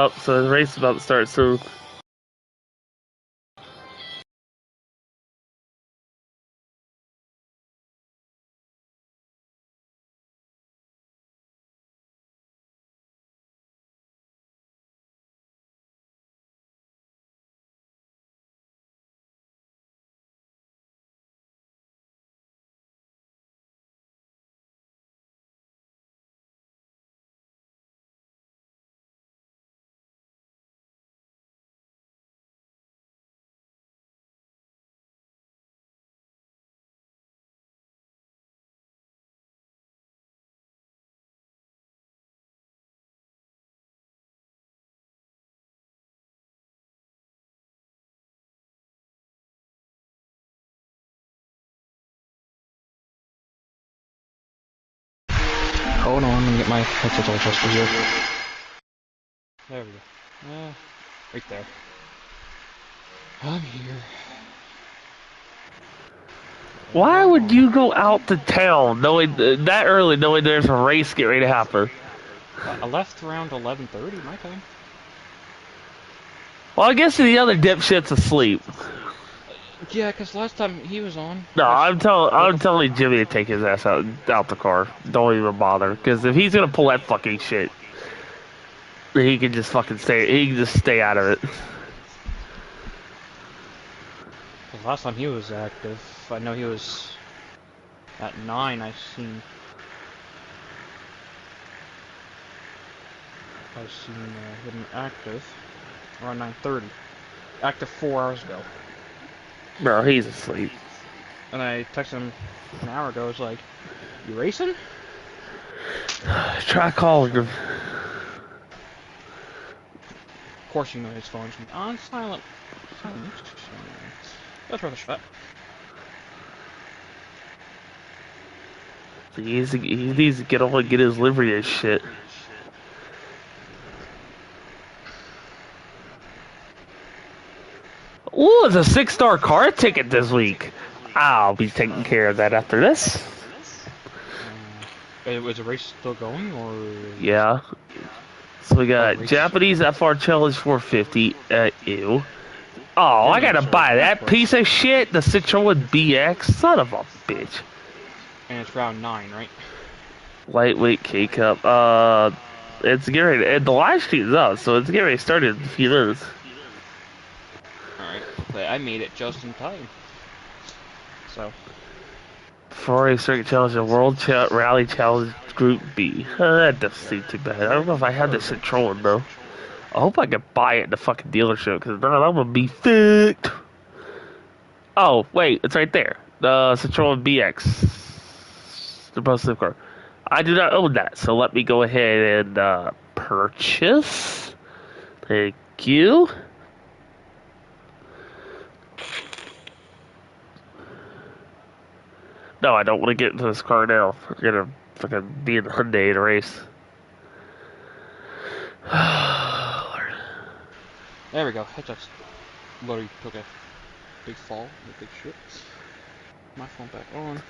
Oh, so the race is about to start soon. Hold on, let me get my headset all adjusted here. There we go. Right there. I'm here. Why would you go out to town knowing that early, knowing there's a race getting ready to happen? I left around 11:30 my time. Well, I guess the other dipshit's asleep. Yeah, cause last time he was on. No, I'm looking for. telling Jimmy to take his ass out the car. Don't even bother, because if he's gonna pull that fucking shit, then he can just fucking stay. He can just stay out of it. Cause last time he was active, I know he was at 9. I seen him active around 9:30. Active 4 hours ago. Bro, he's asleep. And I texted him an hour ago. I was like, "You racing?" Try calling him. Of course, you know his phone's on silent. That's worth a shot. He needs to get on and get his livery and shit. Ooh, it's a 6-star car ticket this week. I'll be taking care of that after this. Was the race still going, or? Yeah. So we got Japanese FR Challenge 450 at you. Oh, I gotta buy that piece of shit, the Citroen BX. Son of a bitch. And it's round 9, right? Lightweight K-Cup. It's getting ready. The live stream's up, so it's getting ready to start in a few minutes. Alright, but I made it just in time. So. Ferrari Circuit Challenge and World Rally Challenge Group B. That doesn't seem too bad. I don't know if I have the Citroen, though. I hope I can buy it at the fucking dealership, because then I'm gonna be fucked. Oh, wait, it's right there. The Citroen BX. The positive car. I do not own that, so let me go ahead and purchase. Thank you. No, I don't want to get into this car now. I'm gonna fucking be in the Hyundai in a race. Lord. There we go. Headsets. Literally took a big fall. A big shit. My phone back on.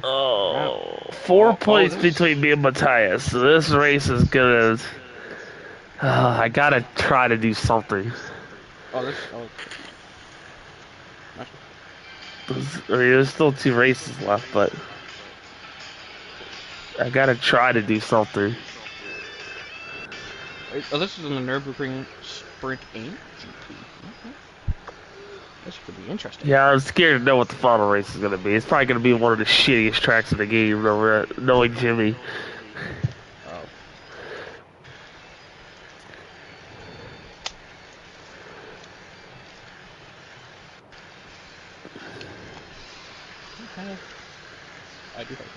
Oh, 4 points between me and Matthias. So this race is gonna. I gotta try to do something. I mean, there's still 2 races left, but I gotta try to do something. Oh, this is in the Nürburgring Sprint Aim GP. Okay. This could be interesting. Yeah, I'm scared to know what the final race is gonna be. It's probably gonna be one of the shittiest tracks in the game, knowing Jimmy. Oh. Okay. I do have to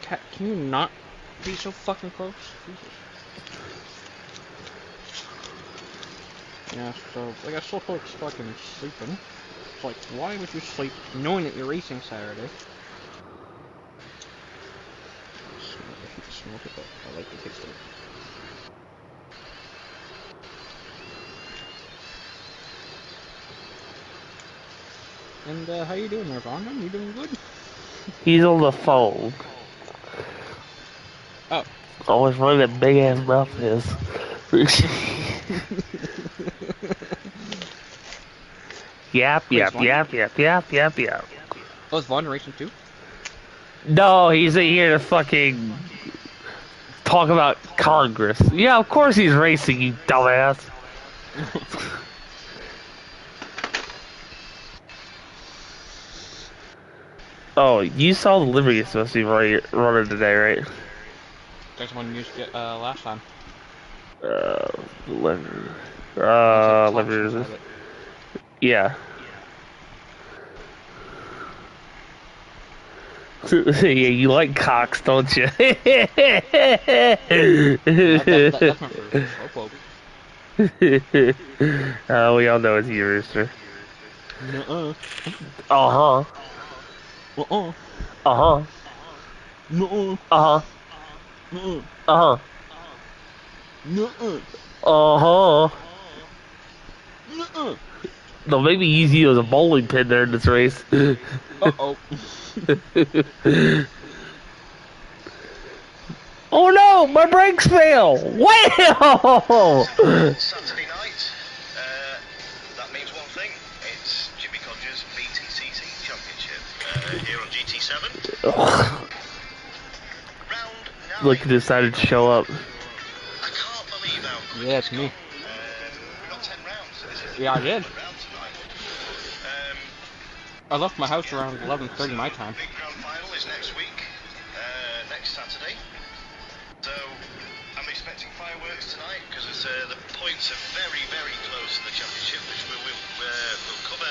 Cat, can you not be so fucking close? Jesus. Yeah, so I got so close fucking sleeping. It's like, why would you sleep knowing that you're racing Saturday? I hate to smoke it, but I like the taste of it. And how you doing there, Vaughn? You doing good? He's on the phone. Oh. Always running that big ass mouth of his. Yap, Wait, is yap, Vaughn? yap, yap, yap, yap, yap. Oh, is Vaughn racing too? No, he's here to fucking talk about Congress. Yeah, of course he's racing, you dumbass. Oh, you saw the livery you're supposed to be running today, right? That's one you used last time. Liver. You said Tosh Liver must is this? have it. Yeah. Yeah, you like cocks, don't you? Yeah, that's my first slowpoke. We all know it's you, Rooster. Nuh-uh. Uh-huh. Uh-uh. Uh-huh. Nuh-uh. Uh-huh. Nuh-uh. Uh-huh. Nuh-uh. Uh-huh. Nuh-uh. No, maybe use you as a bowling pin there in this race. Uh-oh. Oh no, my brakes fail! Wow! Saturday night. That means one thing. It's Jimmy Codger's BTCC Championship here on GT7. Round 9. Look, he decided to show up. I can't believe how quick Yeah, it's it's me. gone. We got 10 rounds, so this is the Yeah, I did. final round tonight. Um, I left my so house yeah, around 11:30 my time. big grand final is next week, next Saturday. So I'm expecting fireworks tonight because the points are very, very close in the championship, which we'll cover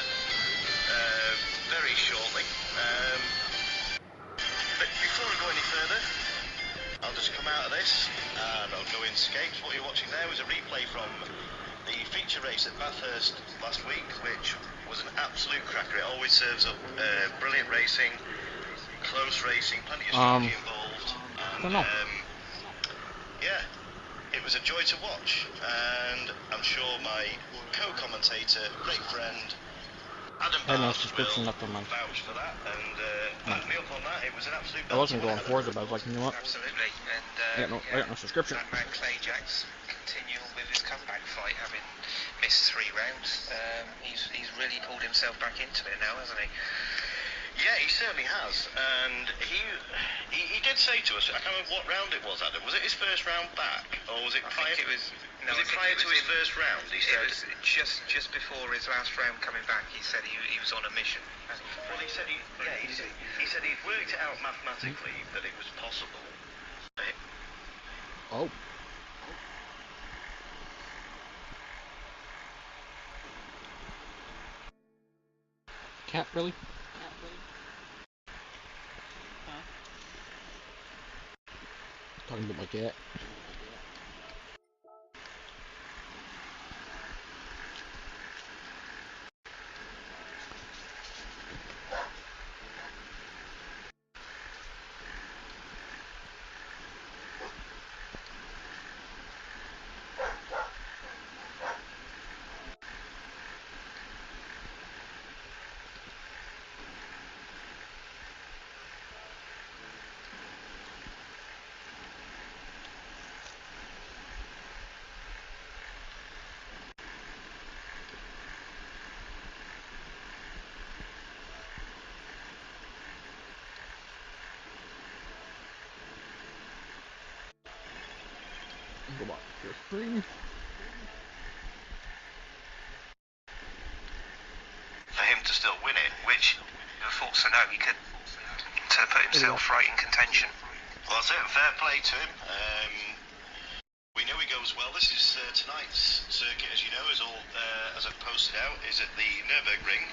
very shortly. But before I go any further, I'll just come out of this and I'll go in skates. What you're watching there was a replay from the feature race at Bathurst last week, which was an absolute cracker. It always serves up brilliant racing, close racing, plenty of strategy involved. I don't And know. yeah, it was a joy to watch, and I'm sure my co-commentator, great friend, Adam I had no Barth subscription will left on my. vouch for that and back me up on that. It was an absolute I wasn't belter. going Forza, but I was like, you know what? Absolutely, and I got no subscription. that man Clay Jacks continuing with his comeback fight, having missed 3 rounds. He's really pulled himself back into it now, hasn't he? Yeah, he certainly has, and he did say to us, I can't remember what round it was, Adam. Was it his first round back, or was it prior? I think it was. No, was it prior to his first round? He It said. was just before his last round coming back. He said he was on a mission. Well, he said he said he'd worked it out mathematically that it was possible. Oh. Cat, really? Talking about my cat. Go back to your screen. For him to still win it, which I thought so. No, he could to put himself right in contention. well, that's it. Fair play to him. We know he goes well. This is tonight's circuit, as you know, as I've posted out, is at the Nürburgring,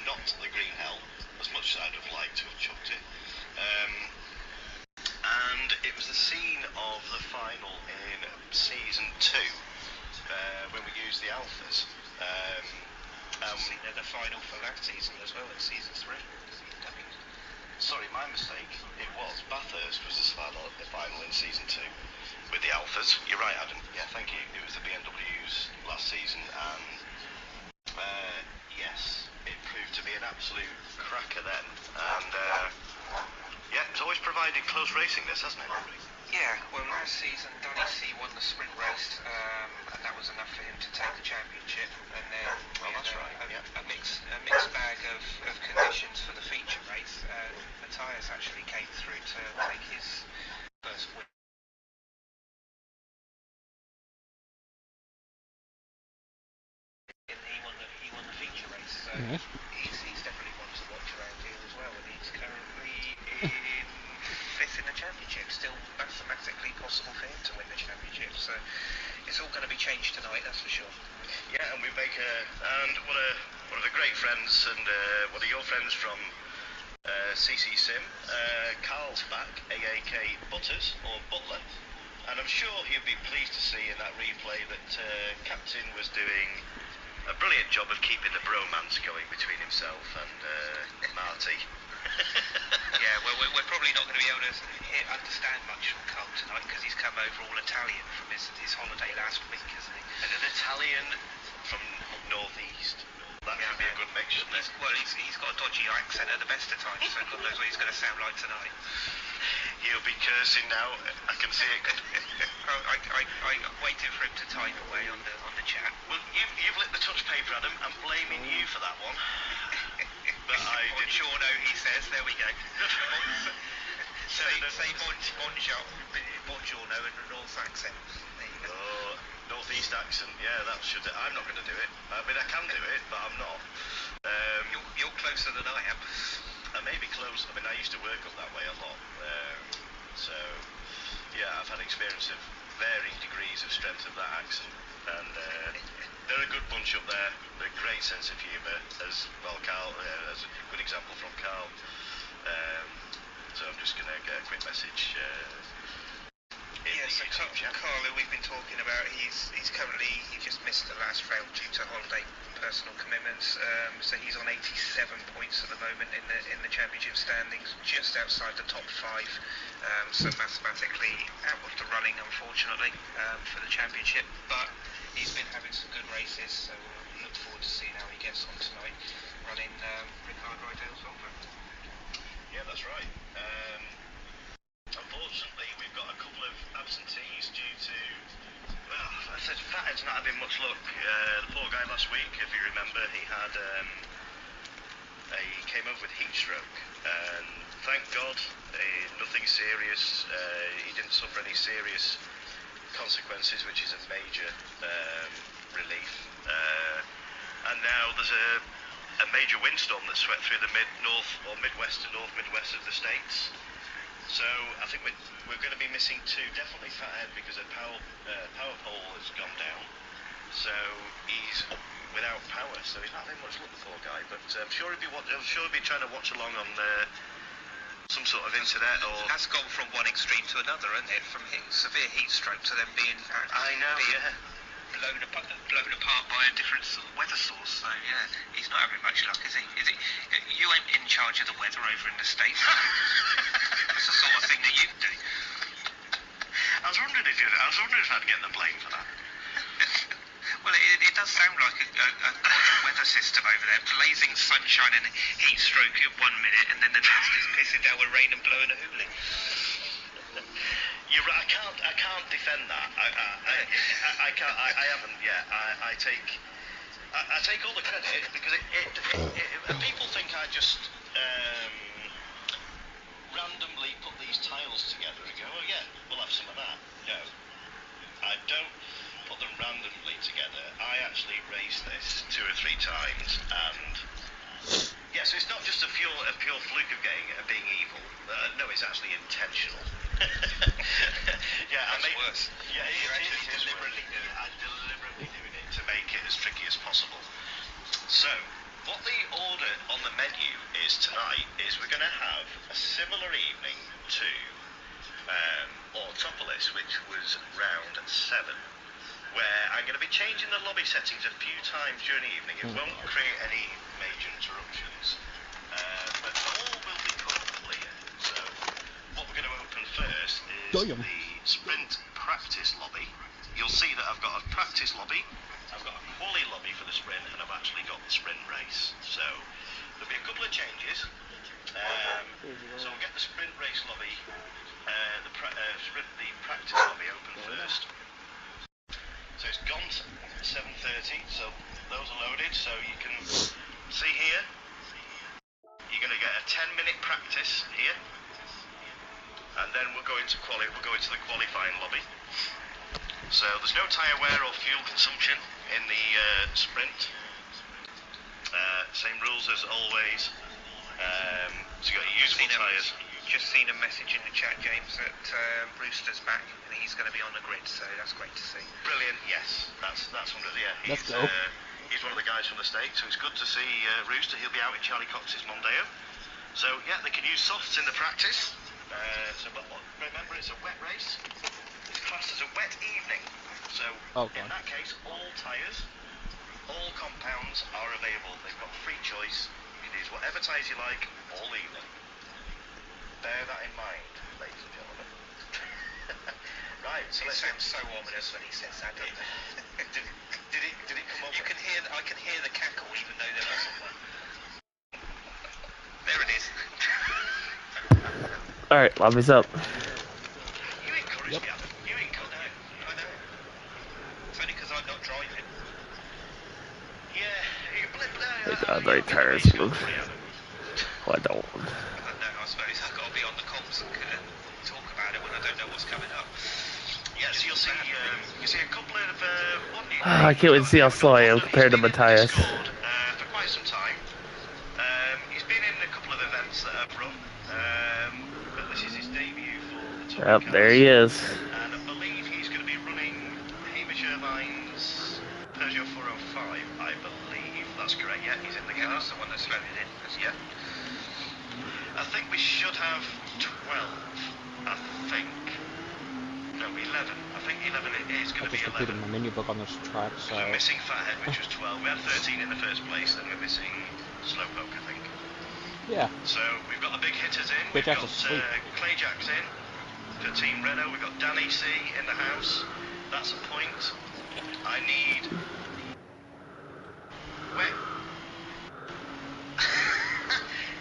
not the Green Hell, as much as I'd have liked to have chucked it. And it was the scene of the final in season 2, when we used the Alphas. The final for last season as well in season 3. Sorry, my mistake. It was Bathurst was the final in season 2 with the Alphas. You're right, Adam. Yeah, thank you. It was the BMWs last season, and yes, it proved to be an absolute cracker then. And yeah, it's always provided close racing, this, hasn't it? Yeah, well, last season Danny C won the sprint race, and that was enough for him to take the championship. And then we had a mixed bag of conditions for the feature race. Matthias actually came through to take his first win. And he won the feature race, so he's definitely one to watch around here as well. And he's currently in fifth in the championship. Still mathematically possible for him to win the championship. So it's all going to be changed tonight, that's for sure. Yeah, and we make and one of the great friends, and one of your friends from CC Sim, Carl's back, AAK Butters or Butler, and I'm sure he'll be pleased to see in that replay that Captain was doing a brilliant job of keeping the bromance going between himself and Marty. Yeah, well, we're probably not going to be able to understand much from Carl tonight because he's come over all Italian from his holiday last week, isn't he? And an Italian from northeast. That should be a good mix, shouldn't it? Well, he's got a dodgy accent at the best of times, so God knows what he's going to sound like tonight. He'll be cursing now. I can see it. I'm waiting for him to type away on the chat. Well, you've lit the touch paper, Adam. I'm blaming you for that one. But I did. Buongiorno, he says. There we go. Say buongiorno in a North accent. There you go. Oh, northeast accent. Yeah, that should. I'm not going to do it. I mean, I can do it, but I'm not. You're closer than I am. I may be close. I mean, I used to work up that way a lot. So, yeah, I've had experience of varying degrees of strength of that accent. And they're a good bunch up there. They're a great sense of humour. As well, Carl, as a good example from Carl. So I'm just going to get a quick message. Yeah, so Carl, who we've been talking about, he just missed the last round due to holiday personal commitments. So he's on 87 points at the moment in the championship standings, just outside the top 5. So mathematically out of the running, unfortunately, for the championship. But he's been having some good races, so we'll look forward to seeing how he gets on tonight, running Ricardo Rydell's Volvo. Yeah, that's right. Unfortunately, we've got a couple of absentees due to, well, I said Fathead's not having much luck. The poor guy last week, if you remember, he had he came over with heat stroke, and thank God, nothing serious. He didn't suffer any serious consequences, which is a major relief. And now there's a major windstorm that swept through the mid-north or midwest to north-midwest of the States. So I think we're going to be missing 2, definitely Fathead, because a power pole has gone down. So he's without power, so he's not having much luck, the poor guy. But I'm sure he'll be trying to watch along on some sort of internet or. That's gone from one extreme to another, isn't it? From severe heat stroke to then being blown apart by a different weather source. So yeah, he's not having much luck, is he? You ain't in charge of the weather over in the States. That's the sort of thing that you do. I was wondering if I'd get the blame for that. Well, it does sound like a quadrant weather system over there, blazing sunshine and heat stroke in 1 minute, and then the next is pissing down with rain and blowing a hoolie. You're right. I can't defend that. I can't. I haven't yet. I take all the credit because people think I just randomly put these tiles together and go, oh yeah, we'll have some of that. No, I don't put them randomly together. I actually race this 2 or 3 times, and yeah, so it's not just a pure fluke of being evil. No, it's actually intentional. Yeah, that's worse. Yeah, you're actually deliberately doing it. I'm deliberately doing it to make it as tricky as possible. So, what the order on the menu is tonight is we're going to have a similar evening to Autopolis, which was round 7, where I'm going to be changing the lobby settings a few times during the evening. It won't create any major interruptions, but all will become clear. So, what we're going to open first is the sprint practice lobby, you'll see that I've got a practice lobby, I've got a quali lobby for the sprint, and I've actually got the sprint race. So there'll be a couple of changes. So we'll get the sprint race lobby, the practice lobby open first. So it's gone to 7:30, so those are loaded. So you can see here, you're going to get a 10-minute practice here, and then we'll go into the qualifying lobby. So there's no tyre wear or fuel consumption in the sprint. Same rules as always. So you got your usable tyres. Just seen a message in the chat, James, that Rooster's back and he's going to be on the grid, so that's great to see. Brilliant, yes, that's wonderful. Yeah, Let's go. He's one of the guys from the States, so it's good to see Rooster. He'll be out in Charlie Cox's Mondeo. So yeah, they can use softs in the practice. But remember, it's a wet race. It's classed as a wet evening. So in that case, all tyres, all compounds are available. They've got free choice. You can use whatever tyres you like all evening. Bear that in mind, ladies and gentlemen. Right, so it sounds so ominous when he says that, doesn't it? Did it come up? I can hear the cackle even though there wasn't one. There it is. Alright, lobby's up. You encouraged me, Adam. You encouraged me. I know. It's only because I'm not driving. Yeah, you blip there. Like, very tired. Well, I don't. I suppose I've got to be on the comms and talk about it when I don't know what's coming up. Yeah, so you'll see a couple of I can't wait to see how slow I am compared to Matthias. For quite some time. He's been in a couple of events that I've run, but this is his debut for the Top Yep, there he is. And I believe he's going to be running Hamish Irvine's Peugeot 405. I believe that's correct. Yeah, he's in the car. That's the one that's loaded in. Yeah. I think we should have 12. I think. No, 11. I think 11 it is I going to be just 11. completed my menu book on this track, so... We're missing Fathead, which was 12. We had 13 in the first place, then we're missing Slowpoke, I think. Yeah. So we've got the big hitters in. Big We've got hitters, Clay Jacks in for Team Renault. We've got Danny C in the house. That's a point. I need... Wet...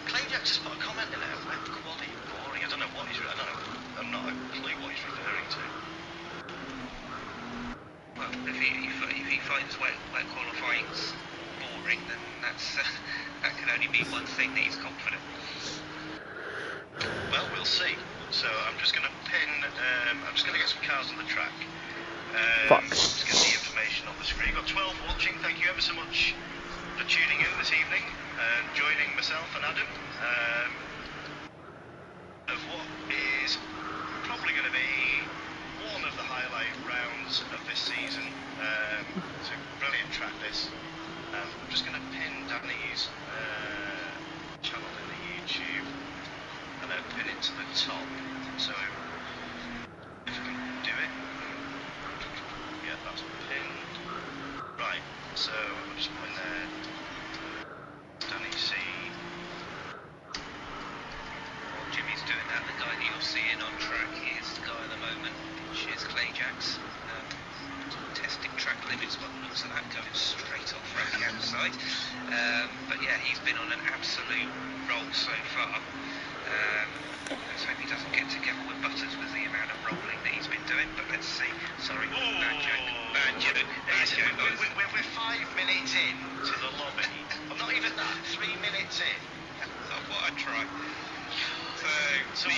Clay Jacks just put a comment in there. Wet quality, boring. I don't know what he's... I don't know. I'm not a clue what he's referring to. Well, if he finds wet qualifying boring, then that can only mean one thing, that he's confident. Well, we'll see. So I'm just going to pin. I'm just going to get some cars on the track. Fuck. Just get the information on the screen. We've got 12 watching. Thank you ever so much for tuning in this evening and joining myself and Adam of what is probably going to be one of the highlight rounds of this season. It's a brilliant track, this. I'm just going to pin Danny's channel in the YouTube and then pin it to the top. So if we can do it. Yeah, that's pinned. Right, so I'll just put in there Danny C. While Jimmy's doing that, the guy that you're seeing on track is the guy at the moment, which is Clay Jacks. Testing track limits by the looks of that, going straight off from the outside. But yeah, he's been on an absolute roll so far. Let's hope he doesn't get together with Butters with the amount of rolling that he's been doing, but let's see. Sorry, bad joke. We're 5 minutes in to the lobby. I'm not even that, 3 minutes in. I thought I'd try. So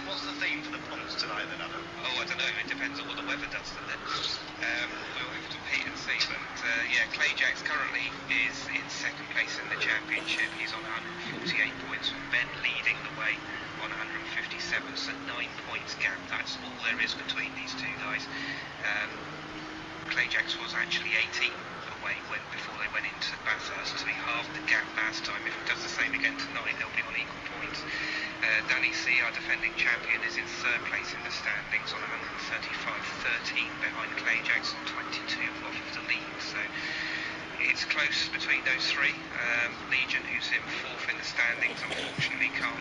what's the theme for the punts tonight then, Adam? Oh, I don't know, it depends on what the weather does, doesn't it? We'll have to wait and see, but yeah, Clay Jacks currently is in second place in the championship. He's on 148 points, with Ben leading the way on 157, so 9 points gap. That's all there is between these two guys. Clay Jacks was actually 18 away before they went into Bathurst, so he halved the gap last time. If he does the same again tonight, they'll be on equal points. Danny C, our defending champion, is in third place in the standings on 135.13 behind Clay Jacks, 22 off of the lead. So it's it's close between those three. Legion, who's in fourth in the standings, unfortunately can't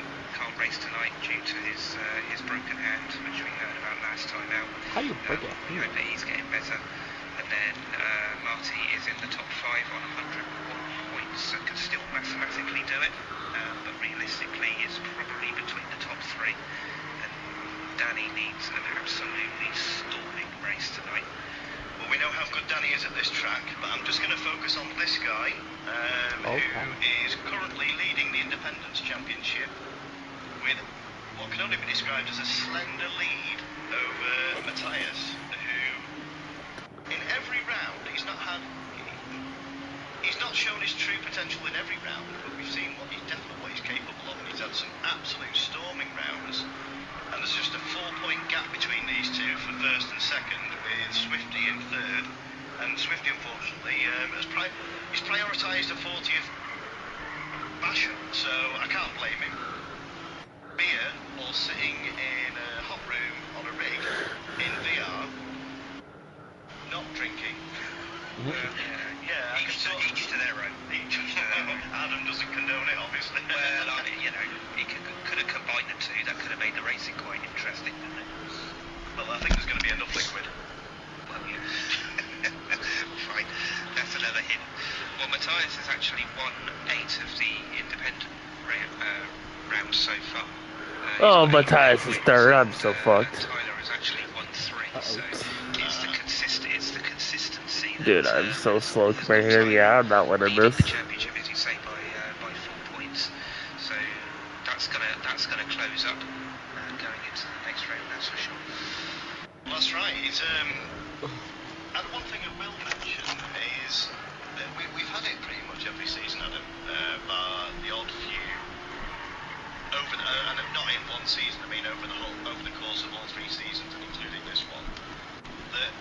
race tonight due to his broken hand, which we heard about last time out. How do you break it? We hope that he's getting better. And then Marty is in the top 5 on 101 points, so can still mathematically do it, but realistically is probably between the top 3. And Danny needs an absolutely storming race tonight. Well, we know how good Danny is at this track, but I'm just going to focus on this guy, who is currently leading the Independence Championship with what can only be described as a slender lead over Matthias, who in every round he's not shown his true potential in every round, but we've seen what he's capable of, and he's had some absolute storming rounds. And there's just a 4-point gap between these two for first and second, with Swifty in third. And Swifty, unfortunately, he's prioritised a 40th Basham, so I can't blame him. Beer, or sitting in a hot room on a rig in VR, not drinking. Yeah, each to their own. Adam doesn't condone it, obviously. Well, he could have combined the two. That could have made the racing quite interesting, didn't it? Well, I think there's going to be enough liquid. Well, yeah. Fine. That's another hint. Well, Matthias has actually won 8 of the independent rounds so far. Oh, Matthias is third. I'm so fucked. Tyler has actually won 3, so it's the consistency. Dude, I'm so slow compared here. Yeah, I'm not winning this. The championship, as you say, by 4 points. So that's gonna close up going into the next round. That's for sure. Well, that's right. It's and one thing I will mention is that we've had it pretty much every season, Adam, bar the odd few and not in one season. I mean, over the course of all 3 seasons, and including this one, that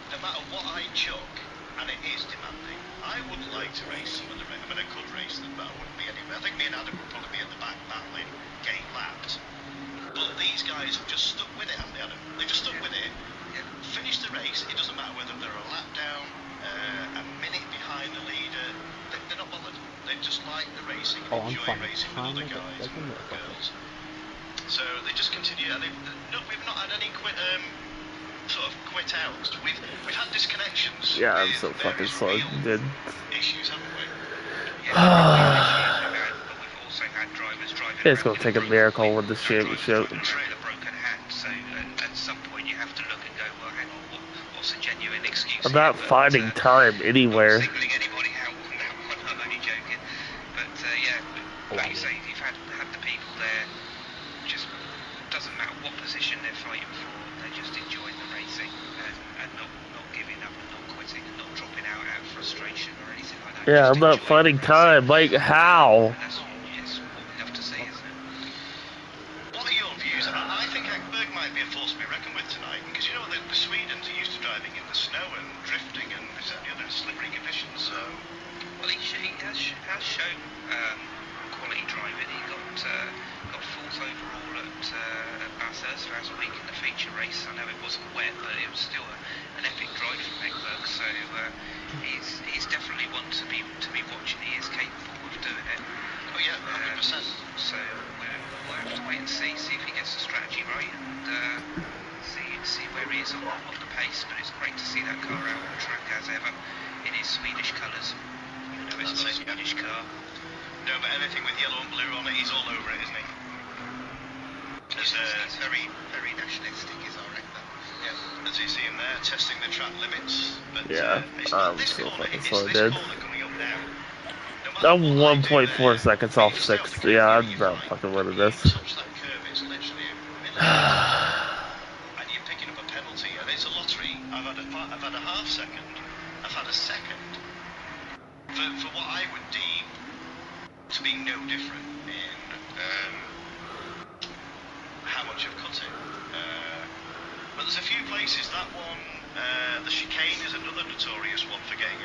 no matter what I chuck, and it is demanding, I would like to race some of the. I mean, I could race them, but I wouldn't be anywhere. I think me and Adam would probably be at the back battling, getting lapped. But these guys have just stuck with it, haven't they, Adam? They just stuck with it. Finished the race. It doesn't matter whether they're a lap down, a minute behind the leader. They're not bothered. They just like the racing and enjoy racing with other guys and girls. So they just continue. And we've not had any sort of quit outs. We've had disconnections. Yeah, I'm so fucking slow, dude. Issues, haven't we? But we've also had drivers driving. It's gonna take a miracle with this championship. Trailer broken hand, so at some point you have to look and go, well, hang on, what's a genuine excuse? I'm not finding time anywhere. Not singling anybody out on that one, I'm only joking. But like you say, you've had the people there, just doesn't matter what position they're fighting for, they're just enjoying the racing and not giving up and not quitting and not dropping out of frustration or anything like that. Yeah, I'm not finding time. Like, how? That's what we love to see, isn't it? What are your views? I think Ekberg might be a force to be reckoned with tonight, because you know the Swedes are used to driving in the snow and drifting and the other slippery conditions. So, well, he has shown quality driving. He got 4th overall at Bathurst last week in the feature race. I know it wasn't wet, but it was still an epic drive from Ekberg. So he's definitely one to be watching. He is capable of doing it. Oh yeah, 100%. So we'll have to wait and see if he gets the strategy right and see where he is on the pace. But it's great to see that car out on the track as ever in his Swedish colours. You know, it's not a Swedish car. No, but anything with yellow and blue on it, he's all over it, isn't he? He's very, very nationalistic, is I reckon. Yeah, as you see him there, testing the track limits. But, Yeah, I'm so fucking slow, dude. No I'm 1.4 seconds off 6th. Yeah, I'm not fucking winning this. Touch that curve, it's literally a millimetre. And you're picking up a penalty, and it's a lottery. I've had a half second. I've had a second. For what I would deem to be no different in how much I've cut it. But there's a few places. That one, the chicane is another notorious one for getting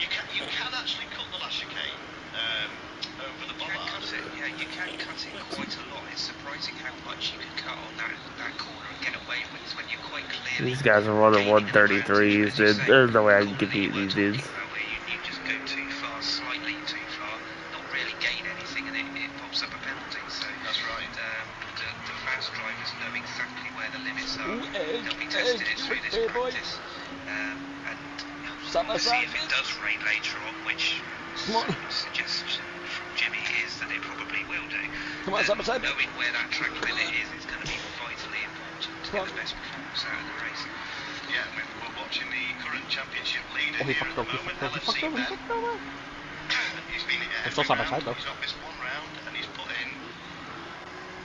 you can actually cut the last chicane over the bollard. Yeah, you can cut it quite a lot. It's surprising how much you can cut on that corner and get away with when you're quite clearly. These guys are running 133s, dude. There's no way I can compete these dudes. Where you We'll see if it does rain later on, which Come on. suggestion from Jimmy is that it probably will do. Come on, Summer, Summer. Knowing where that track limit is going to be vitally important to get the best performance out of the race. Yeah, we're watching the current championship leader Oh, he here at fucked the over, moment, he fucked over, he LFC Ben. fucked over. He's been at It's still every side by round, side, though. he's not missed one round, and he's put in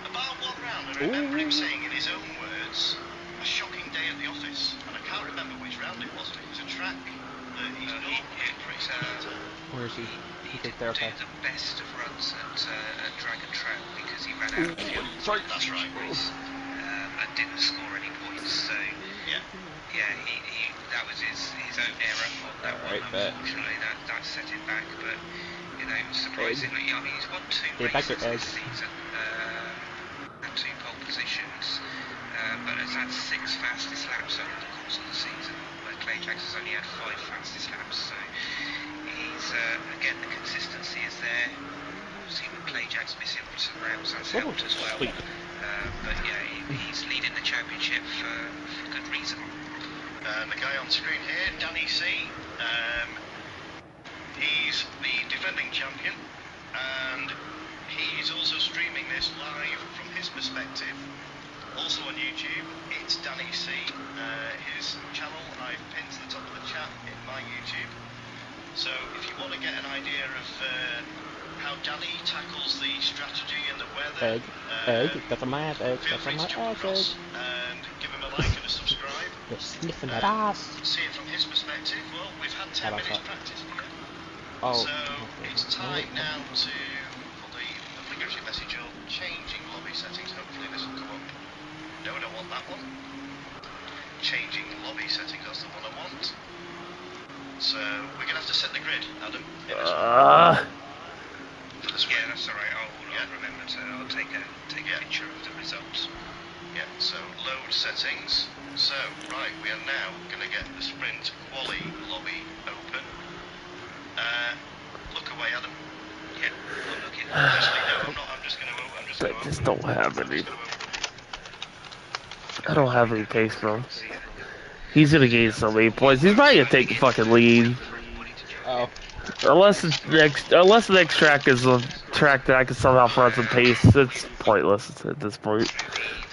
about one round. I remember him saying in his own words, a shocking day at the office, and I can't remember which round it was, and it was a track that he's normally pretty skilled at. Where is he? He He's didn't there, do okay. the best of runs at Dragon Track because he ran out of fuel. Sorry. That's right. And didn't score any points. So Yeah. he that was his own error on that Alright, one. bet. Unfortunately, that set him back. But surprisingly, I mean, he's won 2 Hey, back races to this Egg. season, and 2 pole positions, but has had 6 fastest laps over the course of the season. Where Clay Jacks has only had 5 fastest laps. So he's again, the consistency is there. Obviously, with Clay Jacks missing some rounds, that's helped as well. Sweet. But yeah, he's leading the championship for good reason. The guy on screen here, Danny C. He's the defending champion, and he's also streaming this live from his perspective. Also on YouTube, it's Danny C. His channel I've pinned to the top of the chat in my YouTube. So if you want to get an idea of how Danny tackles the strategy and the weather, Egg, that's on my ass, egg, feel that's free on my to jump ass, egg. across and give him a like and a subscribe. You're sniffing that ass. See it from his perspective. Well, we've had 10 How about minutes that? practice here. Oh. So it's time now to for the obligatory message of changing lobby settings. Hopefully this will come up. No, I don't want that one. Changing lobby settings, that's the one I want. So we're gonna have to set the grid, Adam. In this one. For the sprint. Yeah, that's alright. I'll remember to. I'll take a picture of the results. Yeah, so load settings. So, right, we are now going to get the sprint quali lobby open. Look away, Adam. Yeah, I'm looking. Actually, no, I'm not. I'm just going to I open. just don't have I'm any. just gonna open. I don't have any pace, bro. He's gonna gain so many points. He's probably gonna take the fucking lead. Oh. Unless the next track is a track that I can somehow run some pace, it's pointless at this point. The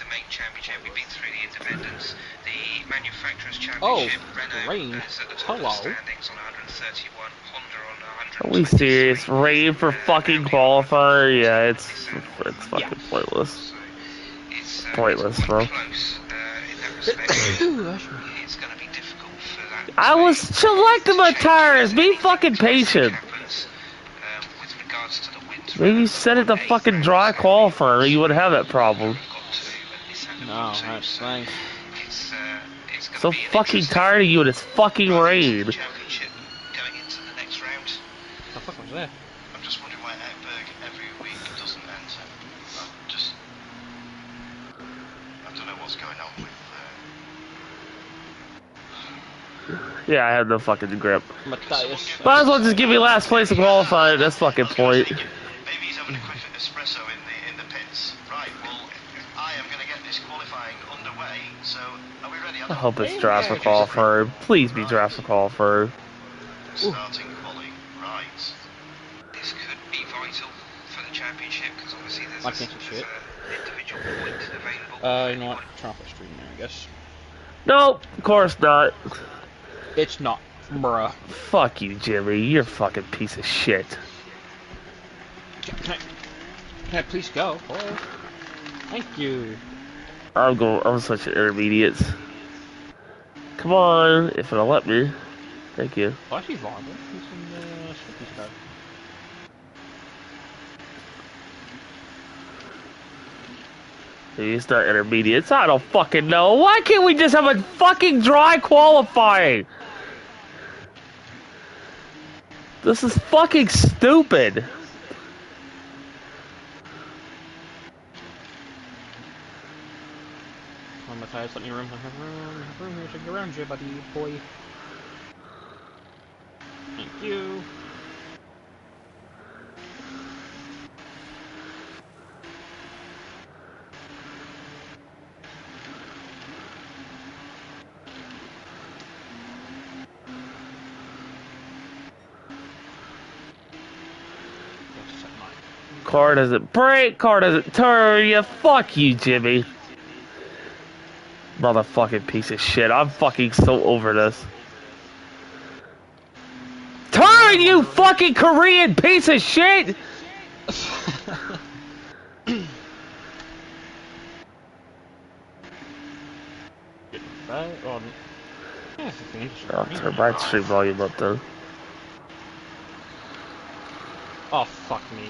main championship, we've been through the independents. The manufacturers Oh, championship, Renault rain. is at the top Hello. of the standings on 131, Honda on Are we 123. serious? Rain for fucking qualifier? Yeah, it's fucking pointless. So it's Pointless, it's bro. quite close in that respect. It's going to be difficult for that. I was selecting my tires. Be fucking patient. With regards to the winds, Maybe set it to fucking dry qualifier. You would have that problem. No, that's nice. It's So fucking tired of you and it's fucking rain. Championship going into the next round. The fuck was that? I'm just wondering why Ekberg every week doesn't enter. I don't know what's going on with. Yeah, I have no fucking grip. Matthias. Might as well just give me last place in qualifying at this fucking point. Maybe he's having a quick espresso in the pits. Right. Well, I am going to get this qualifying underway. So, are we ready? I hope it's draft for qualifier. Please be draft for qualifier. Starting quali. Right. This could be vital for the championship because obviously there's I can't see shit. an individual point available. You know what? Turn off the stream there, I guess. Nope, of course not. It's not, bruh. Fuck you, Jimmy. You're a fucking piece of shit. Can I please go? Oh. Thank you. I'm such an intermediate. Come on, if it'll let me. Thank you. Oh, actually, Varda. He's in the Swifties car. He's not intermediate. I don't fucking know. Why can't we just have a fucking dry qualifying? This is fucking stupid. Come on, Matthias, let me room. Have room here to get around you, buddy boy. Thank you. Car doesn't brake, car doesn't turn. Yeah, fuck you, Jimmy. Motherfucking piece of shit. I'm fucking so over this. Turn, you fucking Korean piece of shit! Right? Well, yeah, it's an interesting I'll for me. turn my stream volume up though. Oh, fuck me.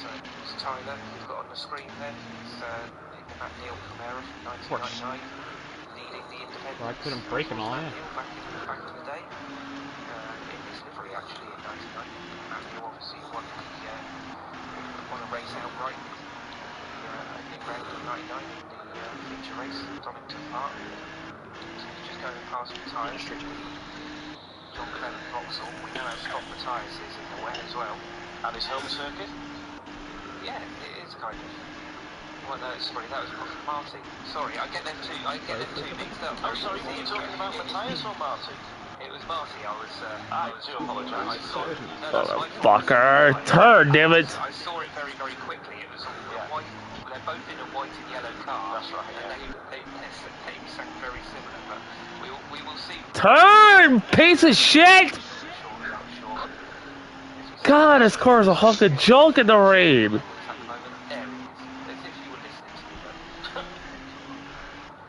So it's Tyler you've got on the screen there. It's in the Matt Neal Camaro from Of course. 1999, leading the independents. Well, I couldn't break them all, Matt yeah. Neal back in the day. In his livery actually in 99. Matt Neal obviously won a race outright in the opening round of 99 in the feature race at Donington Park. So he's just going past the tyres of the John Clement Vauxhall. We know how strong the tyres is in the wet as well. And his home circuit? Yeah, it is kind of. Well, no, sorry, that was Marty. Sorry, I get them two mixed up. Oh, sorry, were you talking about Matthias or Marty? It was Marty. I do apologise. Fucker. Turn, damn it. I saw it very, very quickly. It was white. They're both in a white and yellow car. That's right, yeah. And they sound very similar, but we will see. Turn, piece of shit! Shortly, I'm sure. God, this car is a hunk of junk in the rain. At the moment, there it is. As if you were listening to me.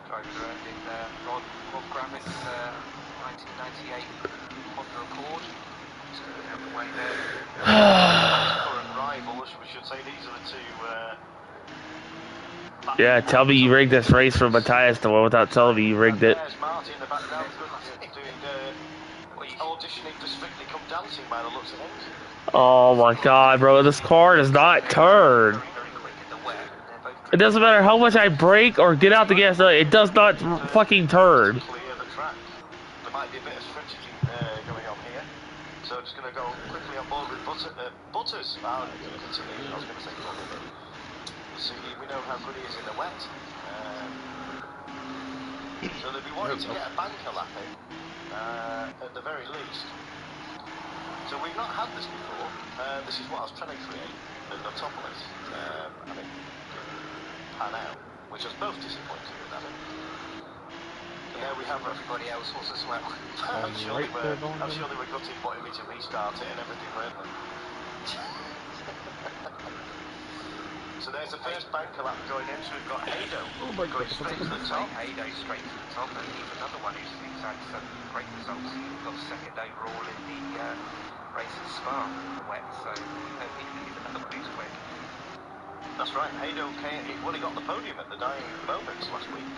Driving around in Rob Gravitt's 1998 Honda Accord. Just going out the way there. Current rivals, we should say these are the two. Yeah, tell me you rigged this race for Matthias the one without telling me you rigged it. There's Marty in the background doing auditioning for Strictly Come Dancing by the looks of things. Oh my god, bro, this car does not turn. Very, very quick in the wet. They're both It doesn't matter how much I brake or get out the gas, it does not fucking turn. Clear the track. There might be a bit of strategy going on here. So I'm just going to go quickly on board with Butters. I was going to say Butters. See, we know how good he is in the wet. So they'll be wanting to get a banker lap in, at the very least. So we've not had this before. This is what I was trying to create, the Notopolis. I mean, pan out, which I was both disappointed with that. And there we have everybody else was as well. I'm sure they were gutted wanting me to restart it and everything, weren't they? So there's the first banker lap going in, so we've got Hado going straight to the top. Hado straight to the top, and he's another one who's had some great results. He got second overall in the race at Spa in the wet, so he's another one who's quick. That's right, Hado came, well, he got the podium at the dying moments last week.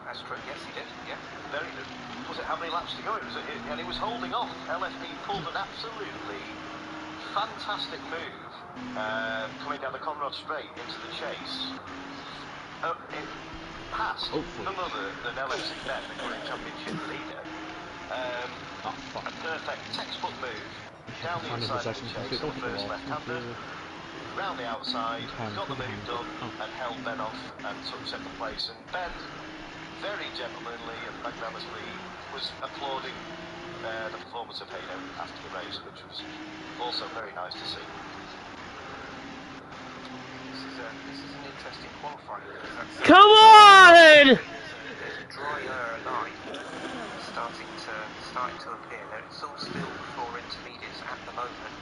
That's true, yes he did, yeah. Very good. Was it how many laps to go? And he was holding off. LFB pulled an absolutely fantastic move. Coming down the Conrad Straight into the chase. It passed none other than LFC Ben, the current championship leader. A perfect textbook move down the inside of the chase on the first left-hander, round the outside, got the move done, and held Ben off and took second place. And Ben, very gentlemanly and magnanimously, was applauding the performance of Hado after the race, which was also very nice to see. This is an interesting qualifying because that's Come on! there's a drier line starting to appear. Now it's all still before intermediates at the moment.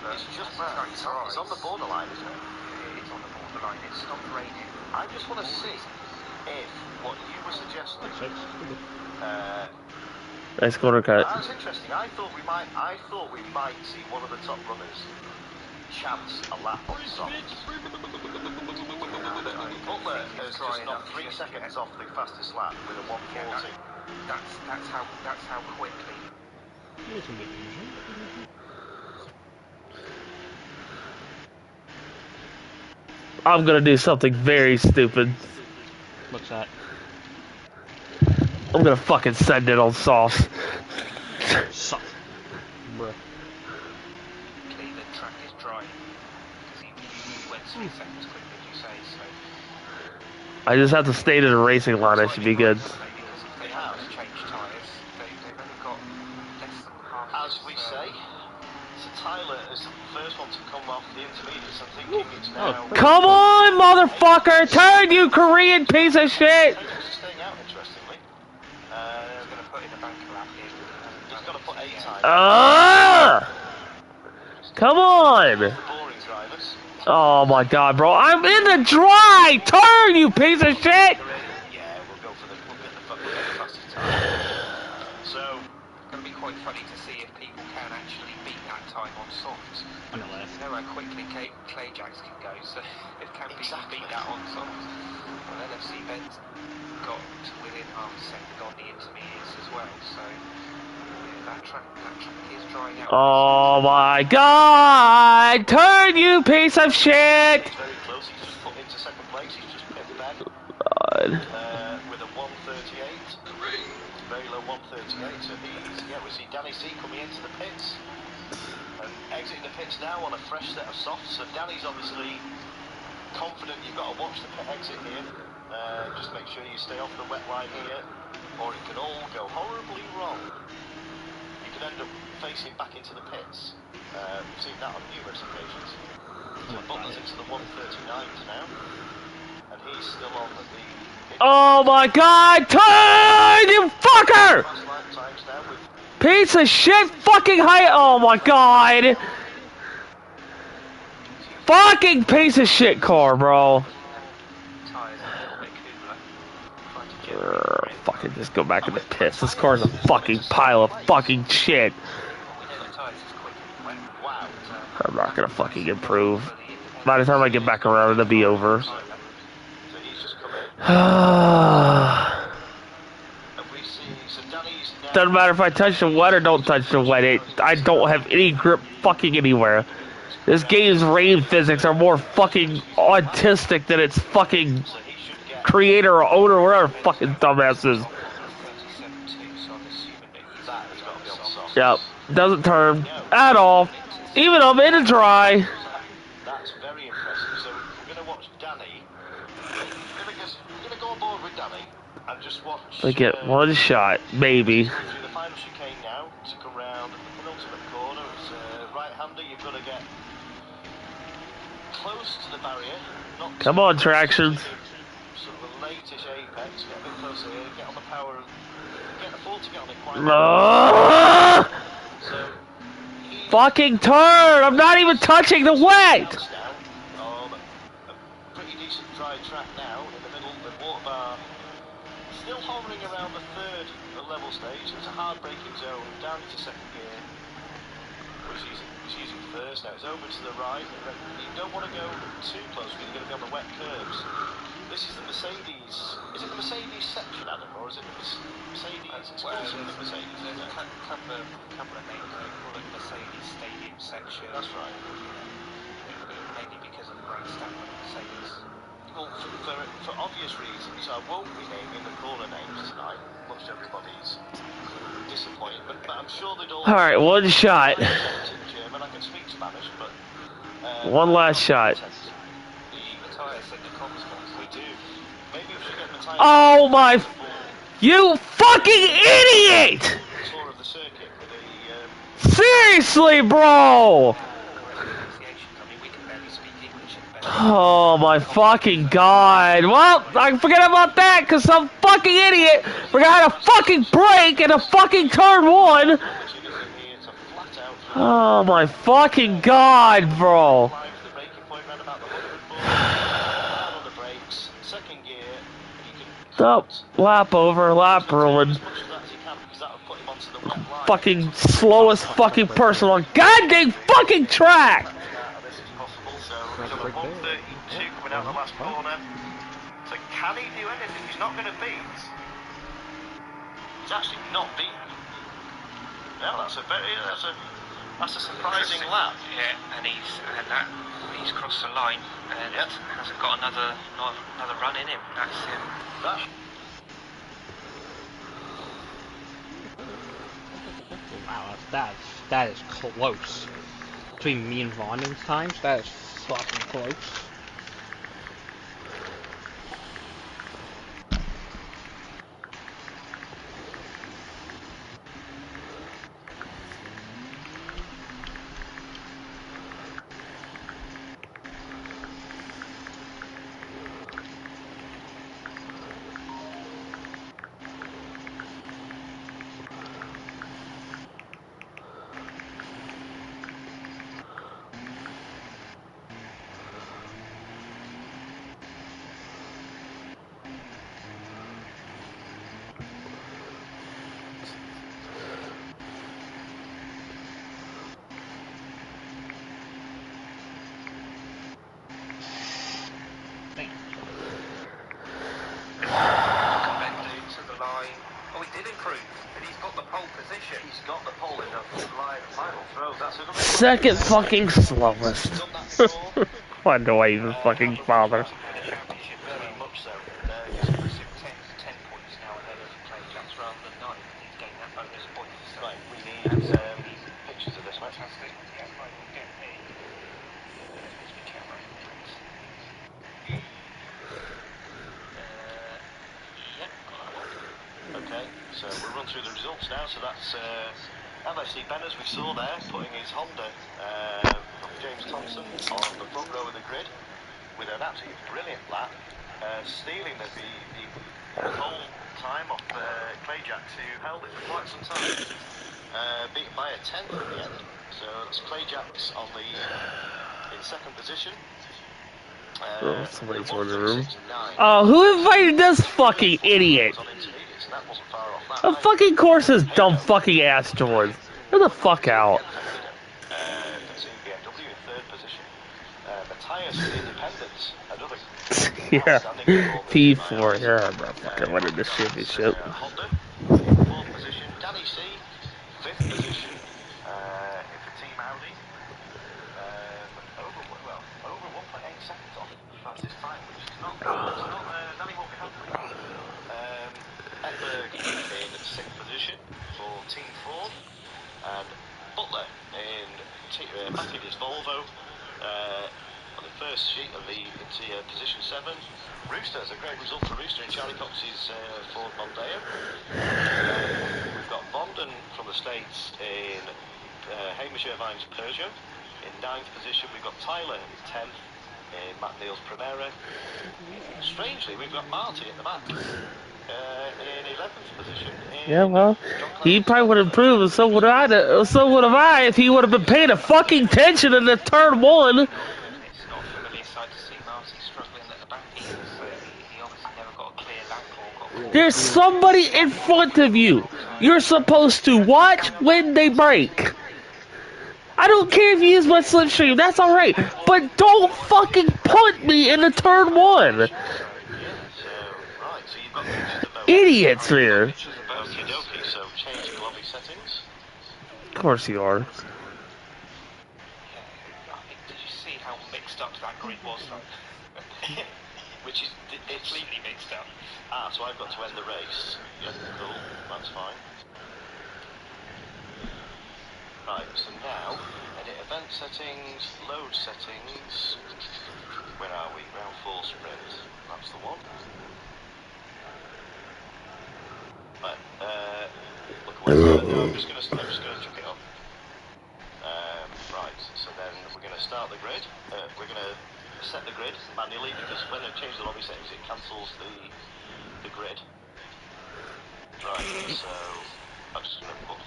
But It's just that it's on the borderline, isn't it? It is on the borderline. It's stopped raining. I just want to see if what you were suggesting. Nice corner cut. That's interesting. I thought we might see one of the top runners chance a lap on softs. Butler has just knocked 3 seconds off the fastest lap with a 140. That's how quickly. I'm gonna do something very stupid. What's that? I'm gonna fucking send it on sauce. Suck. Bruh. The track is dry because he went 3 seconds quicker, as you say. So I just have to stay to the racing line, I should be good. because if they have changed tyres, they've only got less than half. As we say, So Tyler is the first one to come off the intermediates. I'm thinking it's now. Come on, motherfucker! Turn, you Korean piece of shit! Taylor's staying out, interestingly. He's going to put in a banker lap here. He's got to put 8 time. Come on! The boring drivers. Oh my god, bro! I'm in the dry! Turn, you piece of shit! Yeah, we'll get the fastest time. So, It's going to be quite funny to see if people can actually beat that time on softs. On the left. You know how quickly clay jacks can go, so if can people beat that on softs? Well, LFC Ben's got to within half a second on the intermediates as well, so yeah, that track is drying out. Oh my god! Turn, you piece of shit! he's very close. He's just put into second place. He's just picked Ben God. with a 138. Very low 138. So we see Danny C coming into the pits and exiting the pits now on a fresh set of softs. So Danny's obviously confident. You've got to watch the pit exit here. Just make sure you stay off the wet line here, or it could all go horribly wrong. You could end up facing back into the pits. We've seen that on numerous occasions. So Butler's into the 139s now, and he's still on the. Oh my god! Turn, you fucker! Fast lap times now with Piece of shit fucking height! Oh my god! Fucking piece of shit car, bro! Tyres a little bit cooler. Fucking just go back in the pits. This car's a fucking pile of fucking shit. We know the tyres is quick and wet. wow. I'm not gonna fucking improve. By the time I get back around, it'll be over. So he's just come in. And we see so Danny's now. Doesn't matter if I touch the wet or don't touch the wet. I don't have any grip fucking anywhere. This game's rain physics are more fucking autistic than its fucking So he should get. creator or owner or whatever fucking dumbass is. 37.2, so I'm assuming that he's That has got to be on soft. Yep. Doesn't turn at all. Even though I'm in the dry. That's very impressive. So we're going to watch Danny. We're going to go on board with Danny and just watch. I get one shot, maybe. Through the final chicane now to come round the penultimate corner. It's right-hander. You've got to get close to the barrier. Not Come on, tractions. Sort of a late-ish apex. Get a bit closer here. Get on the power. Get the 40 get on it quite. So he Fucking turn! I'm not even touching the wet! down on a pretty decent dry track now in the middle. The water bar still hovering around the third level stage. It's a hard braking zone down into second gear. Which he's using first now. It's over to the right. You don't want to go too close because you're going to be on the wet curbs. This is the Mercedes. Is it the Mercedes section, Adam, or is it the Mercedes? It's called something Mercedes. There's Isn't a it? couple of names. They call it Mercedes Stadium section. That's right. Mainly because of the grandstand of Mercedes. Well, for obvious reasons, I won't be naming the corner names tonight, much to everybody's disappointment, but I'm sure they'd all... Alright, one shot. German, I can speak Spanish, but... One last shot. The tyres said the comms we do. Maybe we should get the tyres... Oh my... You fucking idiot! Tour of the circuit with the... Seriously, bro! Oh my fucking god. Well, I forget about that because some fucking idiot forgot how to fucking brake in a fucking turn one. Oh my fucking god, bro. Up, lap over, lap ruined. Fucking slowest fucking person on goddamn fucking track. 132 coming out the last corner. So can he do anything? He's not going to beat. He's actually not beaten. Yeah, that's a surprising lap. Yeah, and he's crossed the line and hasn't got another run in him. That's him. Wow, that is close. Between me and Vonden's times, that is fucking close. He's got the pole in the final throw. That's a good Second fucking slowest. done that before. Why do I even fucking bother? Very much so. Just massive 10 points now ahead of Clay Jacks rather than 9. He's gained that bonus point. So Right, we need pictures of this match. fantastic. Yeah, right, we'll get a. Where's my camera? Thanks. Yep, got that one. Okay, so we'll run through the results now. So that's LFC Ben, as we saw there, putting his Honda of James Thompson on the front row of the grid with an absolutely brilliant lap, stealing the whole time off Clay Jacks, who held it for quite some time, beaten by a 10th in the end. So that's Clay Jacks in second position. Oh, somebody's in the room. Oh, who invited this fucking idiot? The fucking course is dumb fucking ass George. Get the fuck out. BMW in third position. Matthias Independence, another Yeah. outstanding P4, yeah, I'm not fucking winning this championship. Honda in fourth position. Danny C, fifth position for Team Audi. Over 1.8 seconds off fastest time, which is not Danny won't be happy with. Ekberg in sixth position for Team Ford, and Butler back in his Volvo on the first sheet of into position 7. Rooster is a great result for Rooster in Charlie Cox's Ford Mondeo. We've got Bonden from the States in Hamish Irvine's Peugeot. In 9th position, we've got Tyler in 10th in Matt Neal's Primera. Strangely, we've got Marty at the back in 11th position. Yeah, well, he probably would improve, and so would I. So would have I if he would have been paying a fucking attention in the turn 1. It's not a familiar sight to see Marty struggling at the back either, so he obviously never got a clear lap or got. There's somebody in front of you. You're supposed to watch when they break. I don't care if you use my slipstream, that's alright. But don't fucking punt me in the turn 1. Idiots here. Okie dokie, so changing lobby settings. Of course you are. I think, did you see how mixed up that grid was though? Which is Completely mixed up. so I've got to end the race. Yep, cool, that's fine. Right, so now, edit event settings, load settings. Where are we? Round 4 sprint. That's the one. Right, look away. No, I'm just gonna chuck it up. Right, so then we're gonna start the grid. We're gonna set the grid manually because when I change the lobby settings, it cancels the grid. Right, so I'm just gonna put.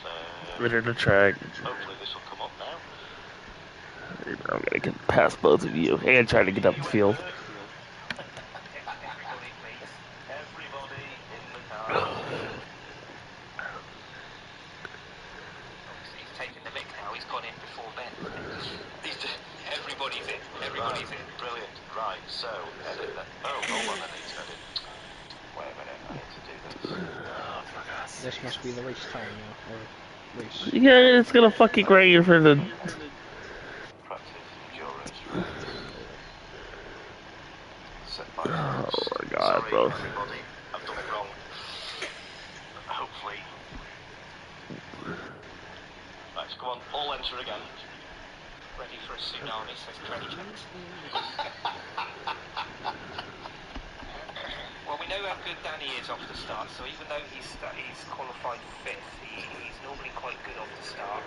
Rid of the track. Hopefully this will come up now. I'm gonna get past both of you and try to get up the field. Everybody in the car. Obviously he's taken the mick now, he's gone in before Ben. Everybody's in. Everybody's in. Brilliant. Right, so edit that. Oh, hold on, I need to edit. Wait a minute, I need to do this. This must be the race time now, or race. Yeah, it's gonna fucking rain for the. Practice endurance. Set by Oh first. my god, Sorry, bro. everybody, I've done it wrong. Hopefully. Right, so come on, all enter again. Ready for a tsunami, says Credit Checks. Well, we know how good Danny is off the start, so even though he's qualified 5th, he's normally quite good off the start.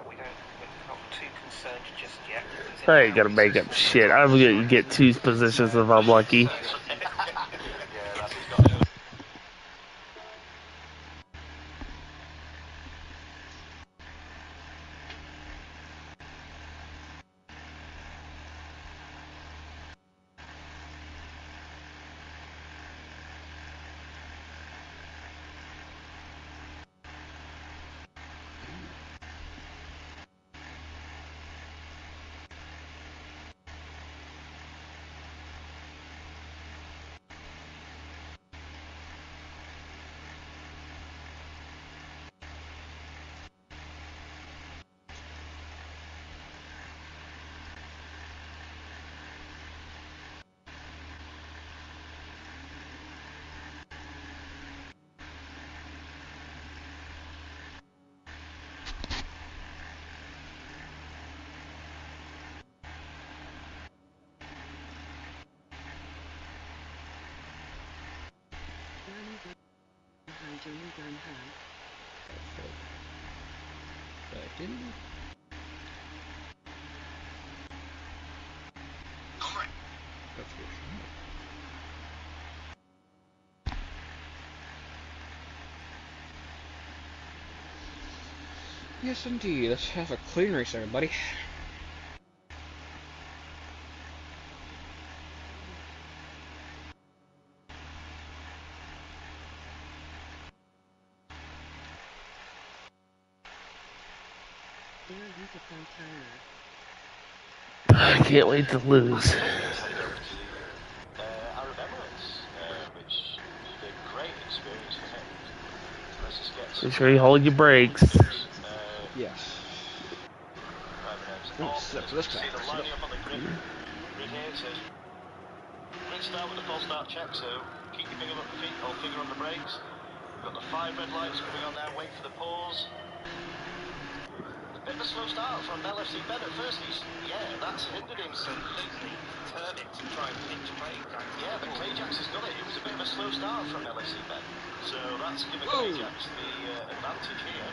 We're not too concerned just yet. I ain't gonna make up shit. I'm gonna get 2 positions if I'm lucky. Yeah, that's got it. Yes, indeed. Let's have a clean race, everybody. I can't wait to lose. Headed over to the Arab Emirates, which should be a great experience for him. Let's just get Make some sure you hold your brakes. Yes. Oh, Set as for we this can guy. see the lining up on the grid here, it says grid start with the false start check, so keep your finger on the feet or finger on the brakes. We've got the 5 red lights coming on now, wait for the pause. A bit of a slow start from LFC Ben at first. That's hindered him. Absolutely determined to try and pinch play. Yeah, but Clajax has got it. It was a bit of a slow start from LFC Ben. So that's given Clajax the advantage here.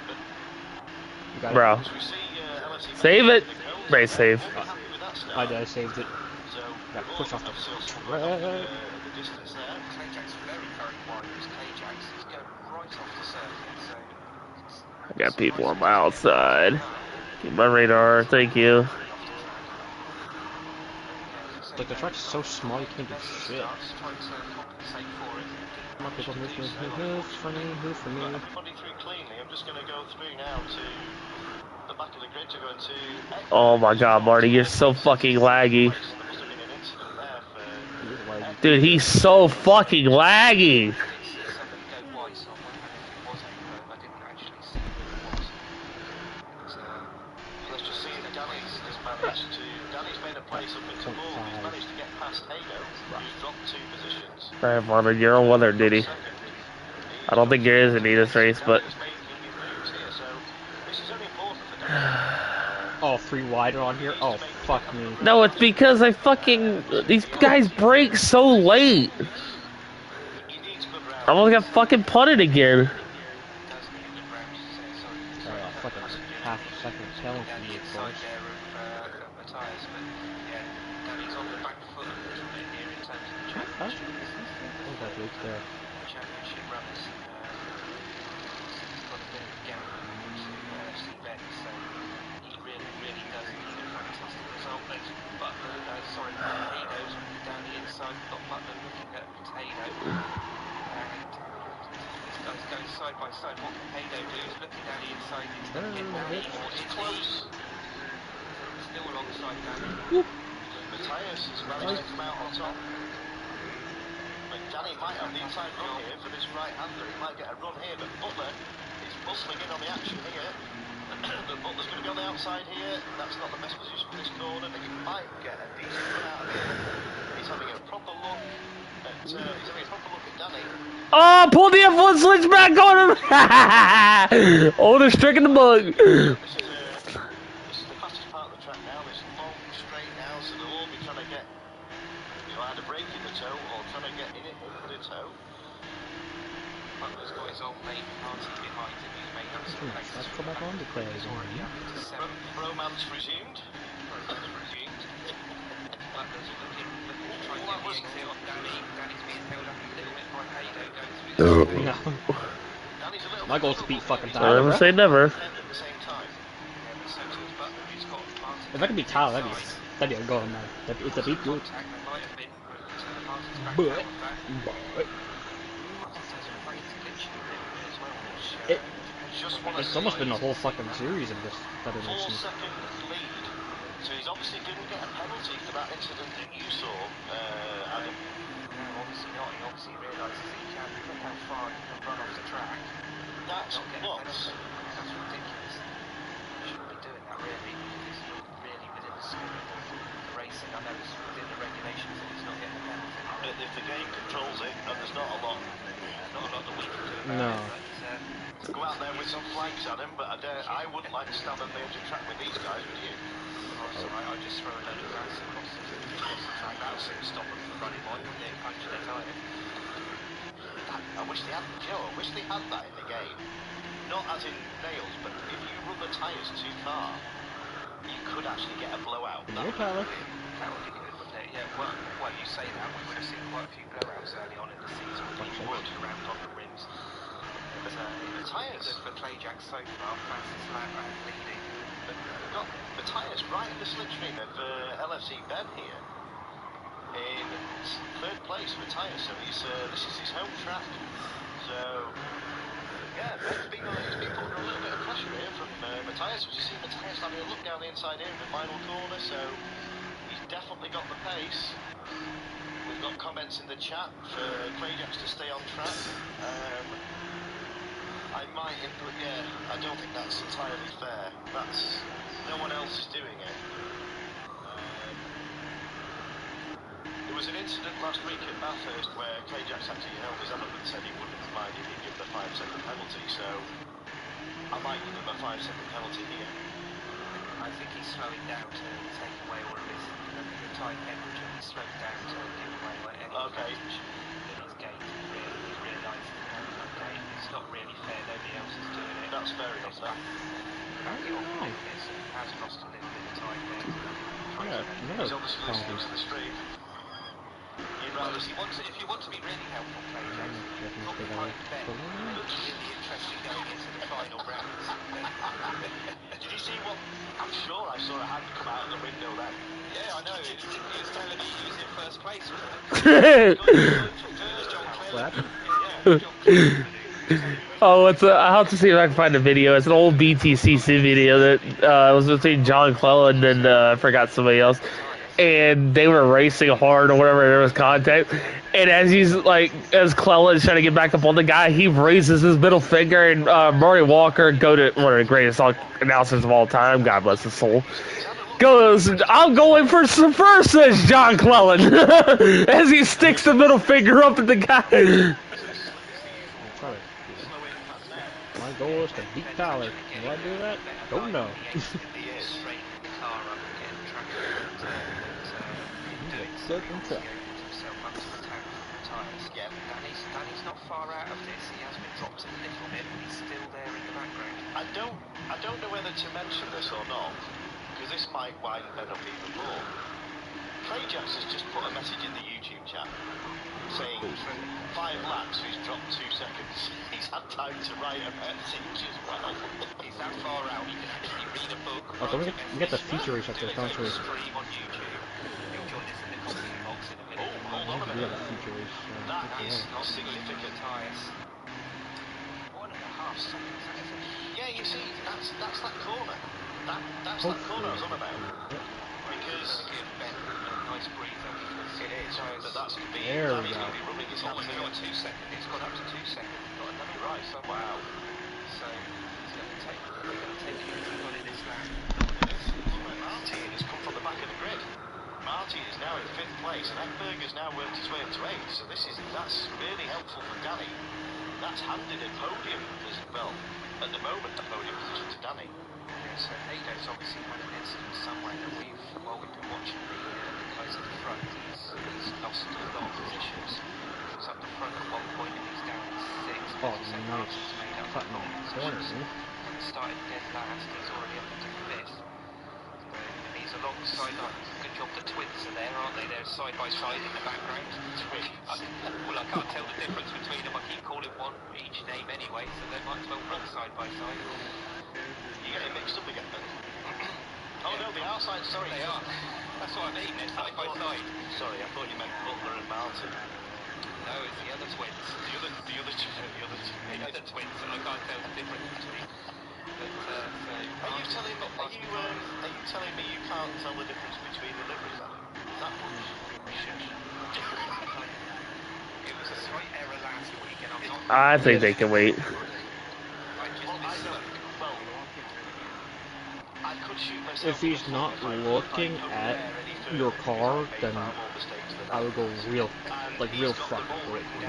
But You got it. Bro. as we see LFC Ben Save it. the cones Race there, save. won't be happy with that start. I saved it. So Got we'll push off the obviously also track. look off the distance there. Clajax very, very wide. It was Clajax. He's going right off the circuit, so I got people on my outside. Keep my radar, thank you. Like, the track's so small you can't do shit. Trying to compensate for it. Come on, people, move for me, move for me. Got everybody through cleanly. I'm just going to go through now to the back of the grid to go into. Oh my god, Marty, you're so fucking laggy. There must have been an incident there for. Dude, he's so fucking laggy. I did see somebody go white, so I'm wondering if it was Echo. I didn't actually see who it was. Let's just see if Danny's has managed to. Danny's made a place up into fourth. He's managed to get past Hado, who's dropped 2 positions. Alright, Marty, you're on weather duty. I don't think there is any this race, but. Oh, 3 wide on here? Oh, fuck me. No, it's because I fucking. These guys brake so late. I almost got fucking punted again. Fucking half a second tail for you, of course. Danny's on the back foot a little bit here in terms of the championship. Oh, that Luke's there. Championship runners. He's got a bit of a gap to LFC Ben, so he really, really does need a fantastic result. There's Butler, Potatoes down the inside. We've got Butler looking at Potato. And these guys going side by side. What can Potato do is looking down the inside. It's going to get Danny, or it's close. Still alongside Danny. Matthias has managed to come out on top. But Danny might have the inside run here for this right-hander. He might get a run here, but Butler is bustling in on the action here. But Butler's going to be on the outside here. That's not the best position for this corner, but he might get a decent run out of here. He's having a proper look at Danny. Oh, pull the F1 switch back on him! Oldest trick in the book. This is the fastest part of the track now. This long straight now, so they'll all be trying to get either break in the toe or trying to get in it into the toe. Butler's got his old mate party behind him. He's made up some places. Let's go back on the play. He's already up into 7th. Romance resumed. Butler's looking to try and get the exit on Danny. Danny's being held up a little bit by Hado going through the No. My goal is to beat fucking Tyler. Never say never. If I could beat Tyler, that'd be a goal, man. It's a beat good. But it's almost been a whole fucking series of this Federation. 4 second lead. So he's obviously didn't get a penalty for that incident that you saw, Adam. No, obviously not. He obviously realises that he can look how far he can run off the track. That's nuts. That's ridiculous. He shouldn't be doing that really, because it's not really within the scope of the racing. I know it's within the regulations that he's not getting a penalty. If the game controls it, and there's not a lot that we can do about it. But go out there with some flags at him, but I wouldn't like to stand on the edge of the track with these guys, would you? I'll just throw a load of grass across the track. That'll soon stop them from running wide, wouldn't it? Punching their tyres. I wish they had, Joe, I wish they had that in the game. Not as in nails, but if you run the tyres too far, you could actually get a blowout. That would be brilliant. That would be good, wouldn't it? Yeah, well, you say that, we would have seen quite a few blowouts early on in the season with people working around on the rims. But the tyres good for Clayjack so far, fastest lap and leading. But we've got the tyres right in the slipstream of LFC Ben here. In third place for tyres, so he's this is his home track. So yeah, Ben's been put under a little bit of pressure here from Matthias. As you see, Matthias having a look down the inside here in the final corner, so he's definitely got the pace. We've got comments in the chat for Clayjacks to stay on track. I might input, yeah, I don't think that's entirely fair. That's no one else is doing it. There was an incident last week at Bathurst where Clayjacks actually held his element and said he wouldn't have minded he'd give the 5-second penalty, so I might give him a 5-second penalty here. I think he's slowing down to take away all of his time temperature. He slows down to give away any advantage in his gate. He realised, okay, it's not really fair, nobody else is doing it. That's fair enough, that. Has lost a little bit of time there. He's obviously listening to the stream. Well, if you want to be really helpful, Clayjacks, talk behind Ben. It looks really interesting going into the final rounds. Did you see what? I'm sure I saw a hand come out of the window then. Yeah, I know. He was telling me he was in first place, wasn't it? Oh, I'll have to see if I can find a video. It's an old BTCC video that was between John Clellan and I forgot somebody else. And they were racing hard or whatever, there was contact. And as Clellan's trying to get back up on the guy, he raises his middle finger, and Murray Walker, one of the greatest announcers of all time, God bless his soul, goes, "I'm going for some first," says John Clellan, as he sticks the middle finger up at the guy. My goal is to beat Tyler. Will I do that? Don't know. Second try. Danny's not far out of this. He has been dropped a little bit, but he's still there in the background. I don't know whether to mention this or not, because this might wind Ben up even more. Clayjacks has just put a message in the YouTube chat saying 5 laps, he's dropped 2 seconds. He's had time to write a message as well. He's that far out, he can actually read a book. Oh, don't we get the feature race up there, don't we? Stream on YouTube. He'll join us in the comment box in a minute. Oh, hold on a We minute. have a feature race. That is not significant. Tyres. 1.5 seconds. Yeah, you see, that's that corner. That's that corner I was on about. Because give Ben a nice breather because it is, but that's going to be There we he's go. going to be rubbing his Oh, hands he's in. got 2 seconds. He's got up to 2 seconds. He's got another right. So Wow. So he's going to take it easy on in this lap. Martin has come from the back of the grid. Martin is now in 5th place, and Ekberg has now worked his way up to 8th. So that's really helpful for Danny. That's handed a podium as well. At the moment, a podium position to Danny. So Nado's obviously had an incident somewhere that we've been watching the guys at the front. He's lost a lot of positions. He was up the front at one point and he's down in 6th. Oh, So nice. Martin's made up a Cutting lot of the corner. positions. Started dead last, he's already up into 5th. And he's alongside, good job the twins are there, aren't they? They're side by side in the background. Well, I can't tell the difference between them. I keep calling one each name anyway, so they might as well walk side by side. You're getting mixed up again, then. Oh no, they are side. Sorry, They are. That's what I mean. They're side by side. Sorry, I thought you meant Butler and Martin. No, it's the other twins. The other twins. I can't tell the difference between. But, Are you telling me you can't tell the difference between the liveries, Adam? Is that much? It was a slight error last week, and I'm not. I think they can wait. I could shoot myself. If he's not looking at your car, then I would go real front for it. But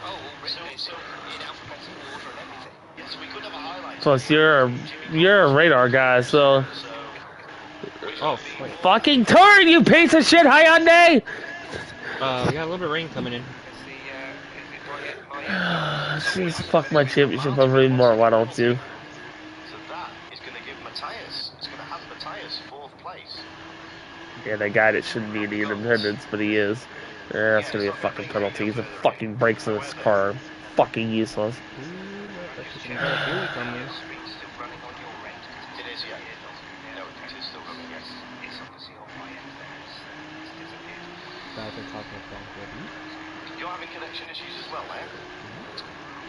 Oh, so in alphabetical order and everything. Yes, we could have a highlight. Plus, you're a radar guy, so oh, wait. fucking turn, you piece of shit, Hyundai! We got a little bit of rain coming in. Is it my Just fuck my championship over even more, why don't you? So that is going to give Matthias, it's going to hand Matthias 4th place. Yeah, that guy that shouldn't be in the independence, but he is. Yeah, that's gonna be a fucking penalty. He's a fucking brakes in his car. Fucking useless. Some better fuel economy. It is, yeah. No, it is still running, yes. It's obviously on my end there. It's disappeared. Guys are talking about already. You're having connection issues as well, eh?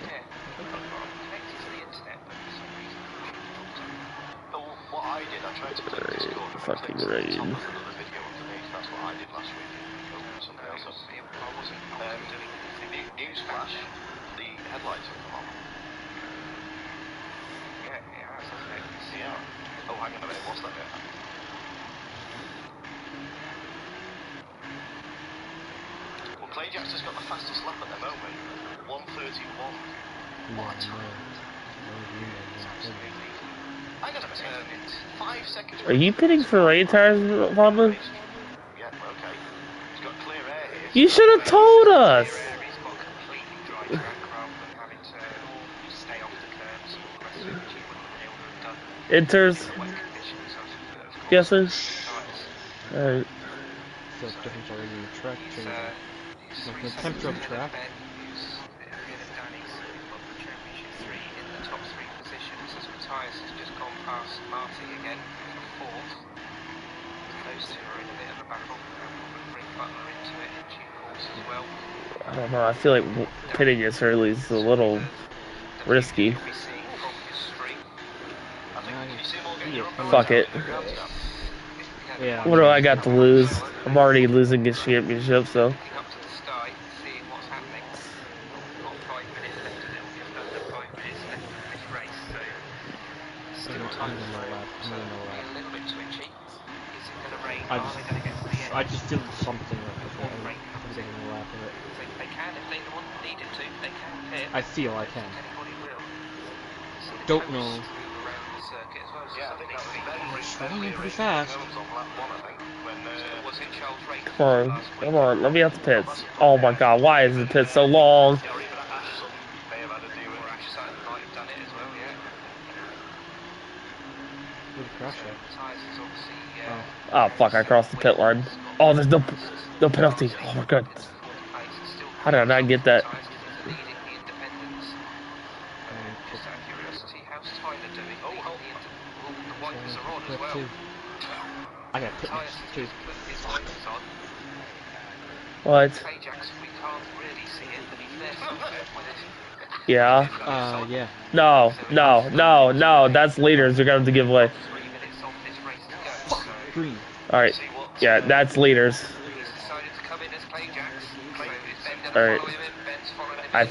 Yeah. I'm connected to the internet, but for some reason it's dropped out. Well, what I did, I tried to click Discord and I Fucking clicked to the top rain. of another video underneath. That's what I did last week. Opened something else up. I wasn't doing anything. Newsflash, the headlights have come on. Yeah, it has, hasn't it? Yeah. Oh, hang on a minute, what's that bit? Well, Clay Jackson's got the fastest lap at the moment. 1:31. What a time. Hang on a minute. 5 seconds. Are you pitting for rain tires, Vaughn? Yeah, okay. He's got clear air here. You should have told us! He's got completely dry track rather than having to stay off the curbs and all the rest of it, which he wouldn't have been able to have done Enters. in the wet conditions, of course. Guessing. Tyres. Alright. So difference already in the track He's, change. he's Like 3 the temperature of seconds the ahead of track. Ben, who's ahead of Danny's won the championship 3 in the top 3 positions, as Matthias has just gone past Marty again for 4th. Those two are in a bit of a battle. We'll bring Butler into it in due course as well. I don't know, I feel like pitting this early is a little risky. You'll be seeing from his stream. I think you see him all getting your Fuck it. Yeah. What do I got to lose? I'm already losing this championship, so. Looking up to the sky, seeing what's happening. Not 5 minutes left to do, just under 5 minutes left in this race, so still time for it to be a little bit twitchy. Is it going to rain? Are they going to get to the end? I just feel something like before Rain comes in. a lap of it. They can, if they needed to, they can pit. I feel I can. Anybody will. See the Don't coast know. move around the circuit as well, so Yeah, I think that was Going pretty fast. on lap 1, I think, when was in Charles Rake Come on, last week. come on, let me out the pits. Oh my god, why is the pit so long? or even Ash Sutton may have had a do Or with Ash Sutton might have done it as well, yeah. Who'd crash So it? Tyres is obviously Oh fuck, I crossed the pit line. Oh, there's no penalty. Oh my god. How did I not get that? Leading the independents. Just out of curiosity, how's Tyler doing? The wipers are on as well. I got pit Tyres next has too. just put his wipers on. What? Ajax, we can't really see it, but he's there somewhere with it. Yeah. Yeah. No, that's leaders. You're gonna have to give way. 3 minutes on this race to go. So Green. Alright. Yeah, that's leaders. he's decided to come in as Clay Jax. So is Ben going to Alright. follow him in? Ben's following him I. in.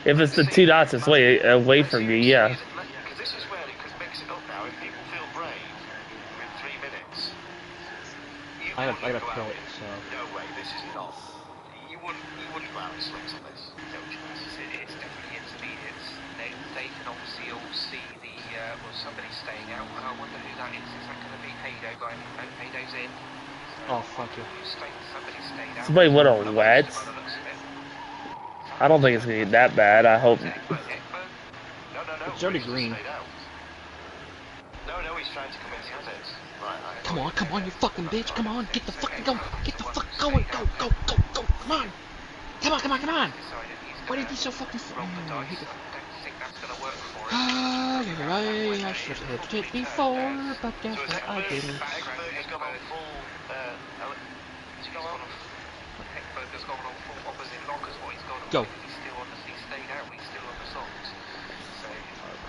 If it's the 2 dots, it's way away from me. Yeah. because this is where it mix it up now. If people feel brave with 3 minutes, you I got wouldn't go out pit, with, so. no way, this is not. You wouldn't go out with slicks on this. No chance. It's definitely intermediates. They can obviously all see the, somebody's staying out. I wonder who that is. Is that going to be Haydo? No, Haydo's in. Oh, fuck you. Somebody stayed out. Somebody went on wet. By the looks of it. I don't think it's gonna be that bad. I hope. No. It's already He's green. stayed out. No, he's trying to come into the pits. Right. Come on, you fucking bitch. Come on, get the fucking going. Get the fuck going. Go. Come on. Come on. Why did you be so fucking Roll the dice. I don't think that's going to work for him. I should have hit it before, but guess So is what? I didn't. He's gone on full. Has he gone on? Heckberger's gone on full opposite lock as what he's gone on. Go. He's still on he stayed out, he's still on the softs. So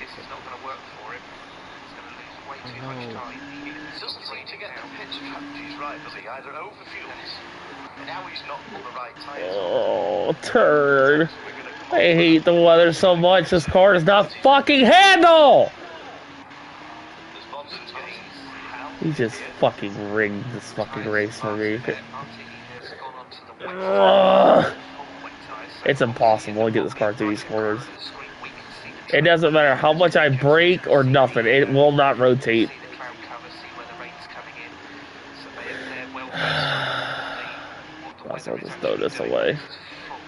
this is not going to work for him. He's going to lose way too much time. He doesn't seem to get the pit strategies right, does he? Either overfuels, and now he's not on the right tyres. Oh, turd. I hate the weather so much. This car does not fucking handle. There's Bonson's gains. He just fucking rigged this fucking race for me. Martini has gone on to the wet Ugh. full wet tyres. So It's impossible to get this car through these corners. on the screen we can see the It doesn't matter how much I brake or nothing. It will not rotate. see the cloud cover, see where the rain's coming in. So they're well placed on the what the I'll weather is just throw actually this doing. away.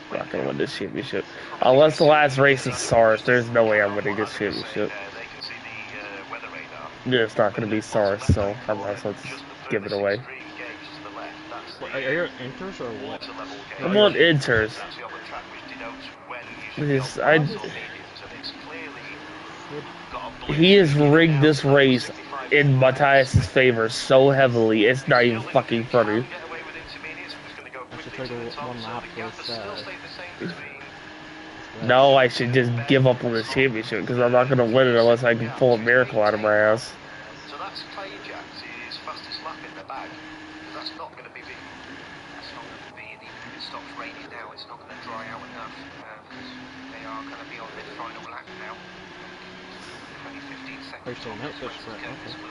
Full not gonna win this championship. Unless the last race is SARS, there's no way I'm winning this championship. They can see the weather radar. Yeah, it's not gonna be SARS, so I might as well just give it away. What, are you inters or what? I'm on inters. He has rigged this race in Matthias's favor so heavily, it's not even fucking funny. I should try to one lap with, No, I should just give up on this championship because I'm not gonna win it unless I can pull a miracle out of my ass. So that's Clay Jack's fastest lap in the bag. That's not going to be big. That's not going to be, and even if it stops raining now, it's not going to dry out enough. They are going to be on their final lap now. 15 seconds. This will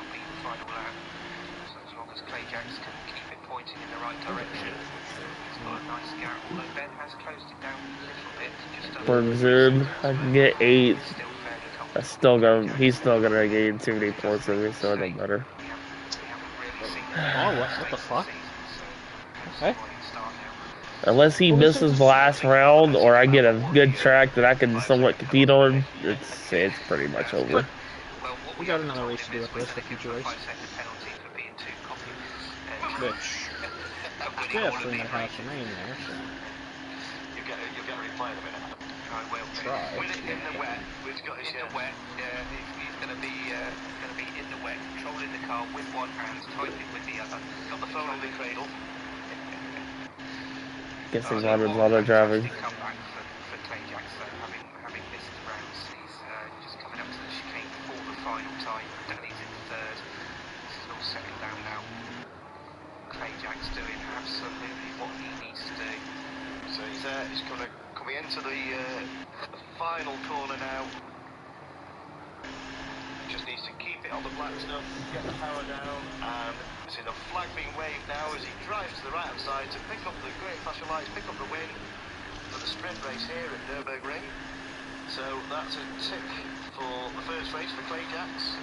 be the final lap. So as long as Clay Jacks can keep it pointing in the right direction, he's got a nice gap. Although Ben has closed it down a little bit. Just Bergzin, I can get 8. He's still gonna gain too many points of me, so it don't matter. Oh, what the fuck? Okay. Unless he misses the last round, or I get a good track that I can somewhat compete on, it's pretty much over. We got another race to do after this, the future race. Which definitely might have some rain there, so. You'll get a reply in a minute. I will try. With it in the wet, we've got his wet. Yeah, he's going to be in the wet, controlling the car with one hand, typing with the other. Got the phone on the cradle. Guessing Robin's auto driving. Comeback for Clay Jackson, having missed the rounds. He's just coming up to the chicane for the final time. Danny's in third. This is all settled down now. Clay Jack's doing absolutely what he needs to do. So he's coming into the final corner now. Just needs to keep it on the black stuff, get the power down, and see the flag being waved now as he drives to the right hand side to pick up the green flashing lights, pick up the win for the sprint race here at Nürburgring. So that's a tick for the first race for Clay Jacks.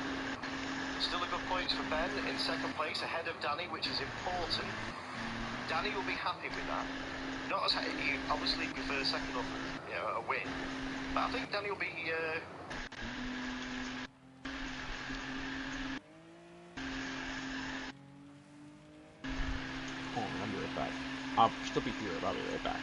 Still a good points for Ben in second place ahead of Danny, which is important. Danny will be happy with that. Not as he obviously prefers second or a win, but I think Danny will be. Hold on, I'll be right back. I'll still be here, but I'll be right back.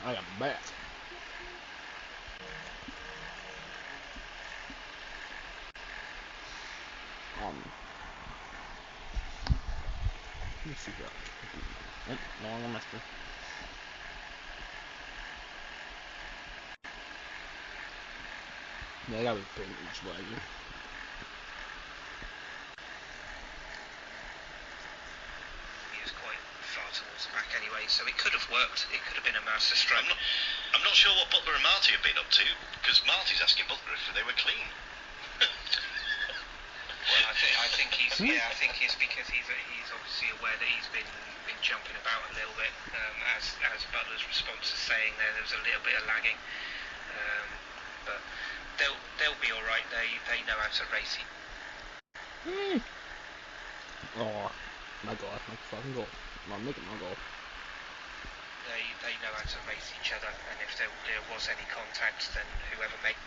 I am back. Let me see here. Nope, no longer master. Yeah, that was pretty much laggy. towards the back anyway, so it could have worked. It could have been a master stroke. I'm not sure what Butler and Marty have been up to, because Marty's asking Butler if they were clean. Well, I think he's because he's obviously aware that he's been jumping about a little bit, as Butler's response is saying there was a little bit of lagging, but they'll be all right. They know how to race it. Oh, my goal, my fucking goal. I'm making my goal. They know how to race each other, and if there was any contact, then whoever made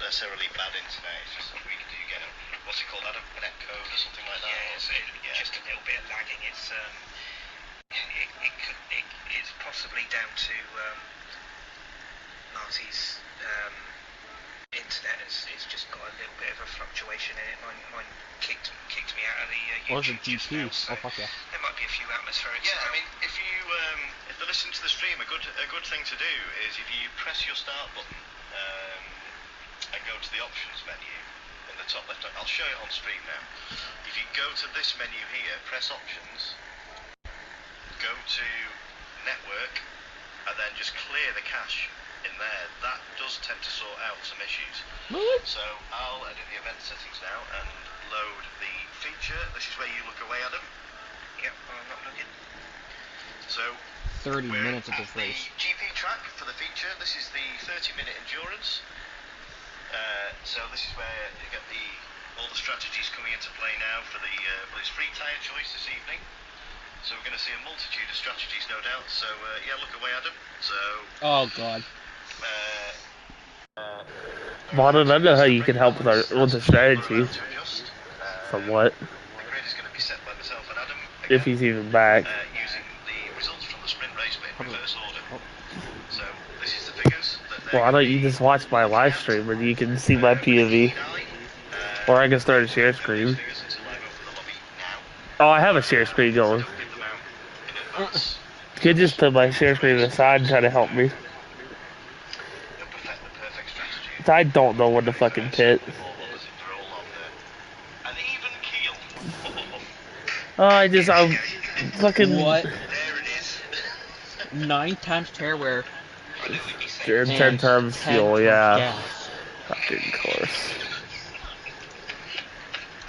Necessarily bad internet, it's just that we do get a, what's it called, Adam? Net code or something like that? Yeah, just a little bit of lagging. It's it's possibly down to Marty's internet. It's just got a little bit of a fluctuation in it. Mine kicked me out of the YouTube just now, so oh fuck yeah. there might be a few atmospherics. Yeah, I mean, if they're listening to the stream, a good thing to do is if you press your start button and go to the options menu in the top left. I'll show it on stream now. If you go to this menu here, press options, go to network, and then just clear the cache in there. That does tend to sort out some issues. So I'll edit the event settings now and load the feature. This is where you look away, Adam. Yep, I'm not looking. So 30 minutes of this the race. GP track for the feature. This is the 30-minute endurance. So this is where you get all the strategies coming into play now for it's free tyre choice this evening. So we're going to see a multitude of strategies, no doubt. So yeah, look away, Adam. So. Oh god. Modern, I know how you can help with the strategy. Somewhat. The grid is going to be set by myself and Adam. Again, If he's even back. Using the results from the sprint race, but in reverse order. So this is the figures. Why don't you just watch my live stream and you can see my POV? Or I can start a share screen. Oh, I have a share screen going. You could just put my share screen aside and try to help me. I don't know when to fucking pit. Oh, I'm fucking... What? 9 times tear wear. 10 times fuel, yeah. Gas. Fucking course.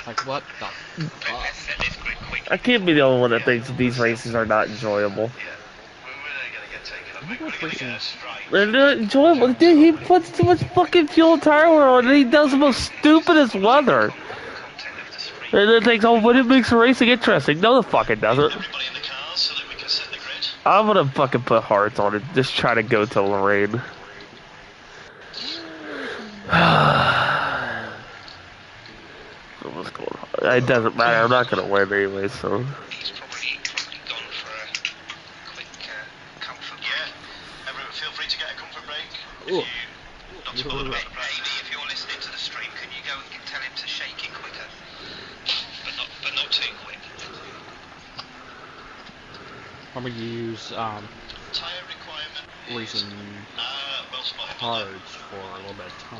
Like what the fuck? I can't be the only one that thinks these races are not enjoyable. They're not enjoyable. Dude, he puts too much fucking fuel and tire wear on and he does the most stupidest weather. And then thinks, oh, but it makes racing interesting. No, the fuck it doesn't. I'm gonna fucking put hearts on it. Just try to go to Lorraine. What's going on? It doesn't matter. I'm not gonna win anyway, so. He's probably gone for a quick comfort break. Yeah. Everyone, feel free to get a comfort break. Ooh. Not to bother about the press. Amy, if you're listening to the stream, can you go and tell him to shake it quicker? But not too quick. I'm gonna use Tire requirement. racing Well spotted. cards for a little bit of time.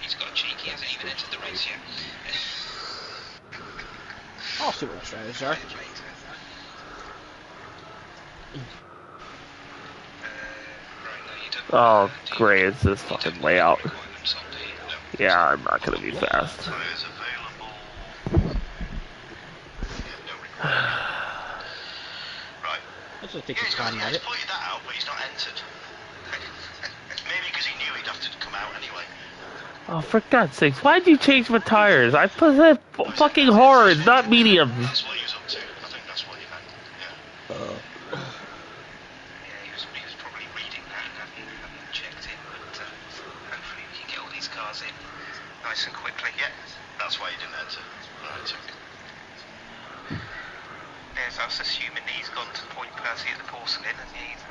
He's got cheek, he hasn't even entered the race yet. I'll see what the strategies are. Oh, great. It's this fucking layout. Yeah, I'm not gonna be fast. Tires available. Right. Let's just take Yeah, your time at he's it. pointed that out, but he's not entered. Maybe because he knew he'd have to come out anyway. Oh, for God's sakes, why'd you change my tires? I put that fucking hard, not mediums. That's what he was up to. I think that's what he meant. Yeah. Yeah, he was probably reading that and hadn't checked in, but hopefully we can get all these cars in nice and quickly. Yeah, that's why he didn't enter. Right, okay. There's us assuming he's gone to Point Percy at the Porcelain and he's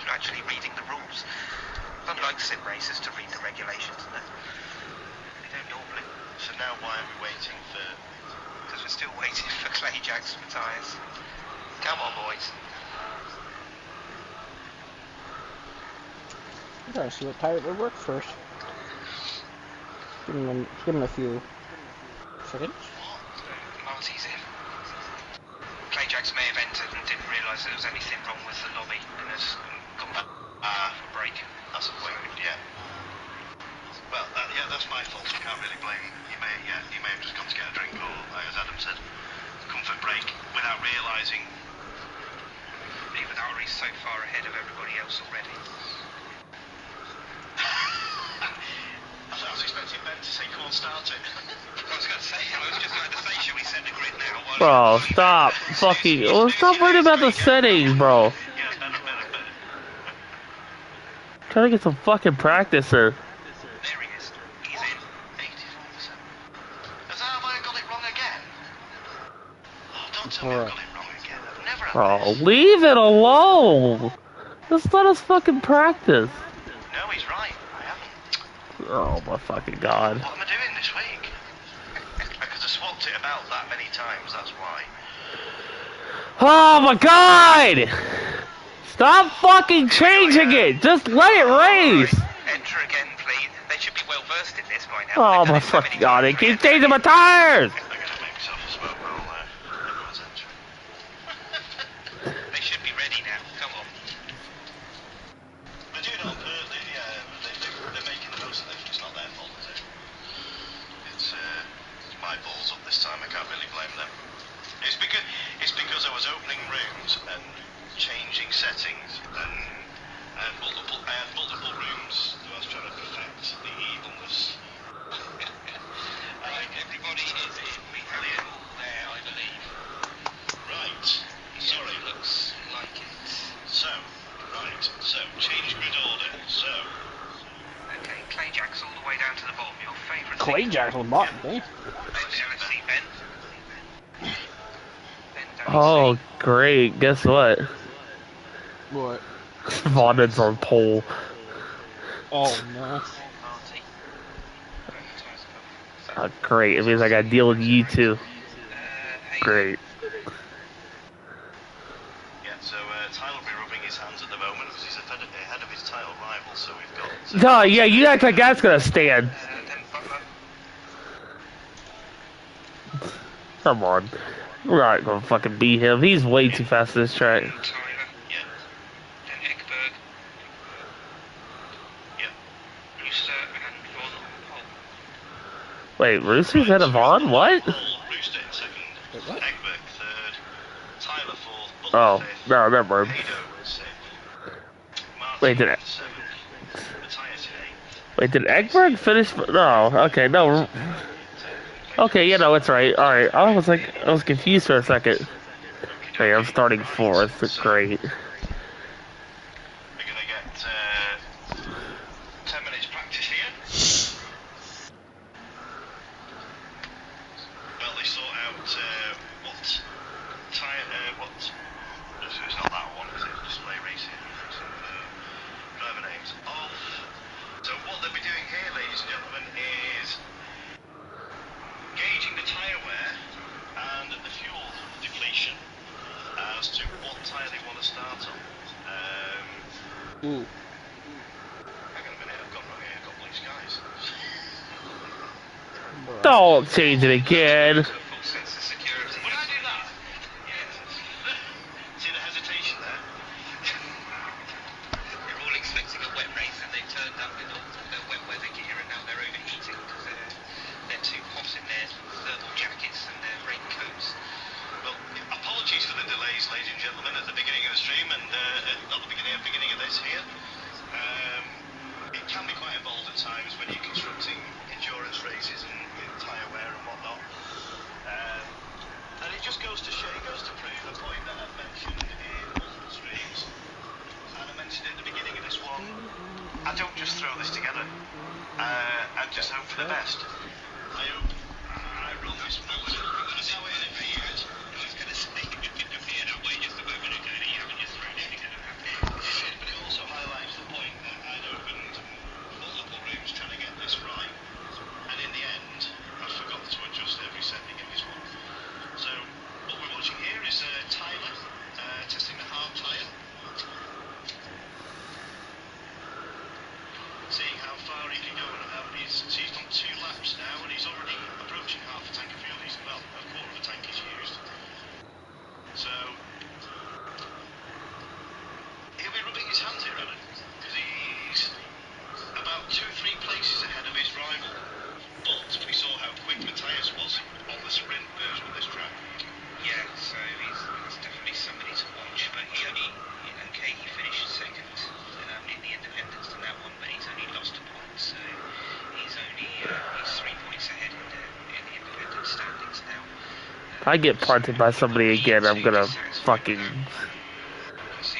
actually reading the rules. Unlike sim racers to read the regulations, no. They don't normally. So now why are we waiting for... Because we're still waiting for Clay Jacks for tyres. Come on, boys. I'm trying to see what tire would work first. Give him a few seconds. Marty's in. Clay Jacks may have entered and didn't realise there was any so far ahead of everybody else already. I was expecting Ben to say, come on, start it. I was going to say, I was just going to say, shall we set the grid now? Bro, stop fucking. Oh, stop worrying about the settings, bro. Yeah, better. Trying to get some fucking practice here. There he is. He's in. 84%. Have I got it wrong again? Oh, don't tell me I've got it wrong again. I've never had Bro, this. leave it alone. Just let us fucking practice. No, he's right. I haven't. Oh my fucking god. What am I doing this week? Because I swapped it about that many times, that's why. Oh my god! Stop fucking changing it! Just let it race! Enter again, please. They should be well versed in this by now. Oh my fucking god, they keep changing my tires! I'm going to make myself a smoke roll there. Everyone's entering. They should be ready now. Come on. They're doing it on purpose, yeah. They're making the most of it. It's not their fault, is it? It's my balls up this time. I can't really blame them. It's because I was opening rooms and changing settings, and I had multiple rooms that I was trying to perfect the evilness. Everybody is in. We have it all there, I believe. Right. Sorry. Looks like it. So, change grid order. So, Okay, clay jacks all the way down to the bottom. Your favourite Clay thing. jack on the bottom, eh? Let's see, Ben. Ben, don't Oh, see. great. Guess what? What? Vaughn's on pole. Oh no. Marty. Oh, great. It means I gotta deal with you too. Hey, Great. yeah, so Tyler will be rubbing his hands at the moment because he's ahead of his title rival, so we've got... No, yeah, you act like that's gonna stand. then Butler. Come on. We're not gonna fucking beat him. He's way too fast this track. Tyler. Yeah, Then Ekberg. yeah. Rooster and Von on pole. Wait, Rooster's ahead of Vaughn? What? Rooster in second. Wait, what? Egbert third. Tyler fourth. Oh, Butler fifth. no, never mind. Hado sixth. Martin Wait, did it? seventh. Matthias in eighth. Wait, did Eggberg finish? No, okay, no. Okay, yeah, no, it's right. Alright, I was confused for a second. Okay, I'm starting fourth. Great. We're gonna get 10 minutes practice here. Well, they sort out it's not that one, is it? Display racing. Driver names off. So what they'll be doing here, ladies and gentlemen, is gauging the tyre wear and the fuel depletion as to what tyre they want to start on. Ooh. Hang on a minute, I've got wrong here. I've got blue skies. Don't change it again. Full sense of security. Would I do that? See the hesitation there? They're all expecting a wet race and they turned up with all their wet weather gear and now they're overheating because they're too hot in their thermal jackets and their raincoats. Well, apologies for the delays, ladies and gentlemen, at the beginning of the stream and not the beginning of this here. It can be quite involved at times when you're constructing endurance races and with tyre wear and whatnot. And it just goes to prove a point that I've mentioned in multiple streams, and I mentioned it at the beginning of this one. I don't just throw this together and just hope for the best. I hope I run this motor. That's how it appeared. I was going to say, it appeared that way just a moment ago. You haven't just thrown it together. But it also highlights the point that I'd opened multiple rooms trying to get this right, and in the end, I forgot to adjust every setting in this one. So, what we're watching here is Tyler testing the hard tyre, seeing how far he can go and how he's done 2 laps now, and he's already approaching half a tank of fuel. He's, well, a quarter of a tank If I get punted by somebody again, I'm gonna fucking. See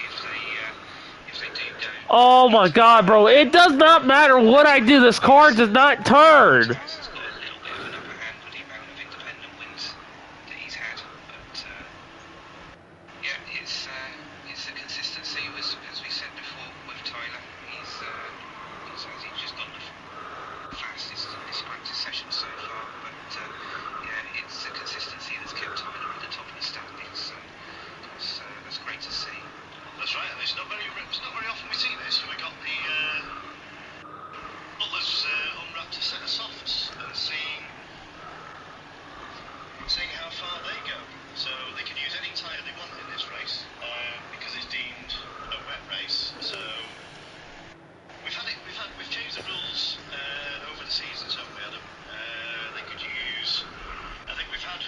if they do go. Oh my god, bro! It does not matter what I do. This car does not turn. Tyson's got a little bit of an upper hand with the amount of independent wins that he's had, but yeah, it's the consistency as we said before with Tyler. He's just got the fastest in this practice session so far, but yeah, it's the consistency that's kept Tyler at the top of the standings. So that's great to see. That's right, and it's not very often we see this. We got the Butler's unwrapped a set of softs and seeing how far they go. So they can use any tyre they want in this race because it's deemed a wet race. So we've changed the rules over the seasons, haven't we, Adam? They could use. I think we've had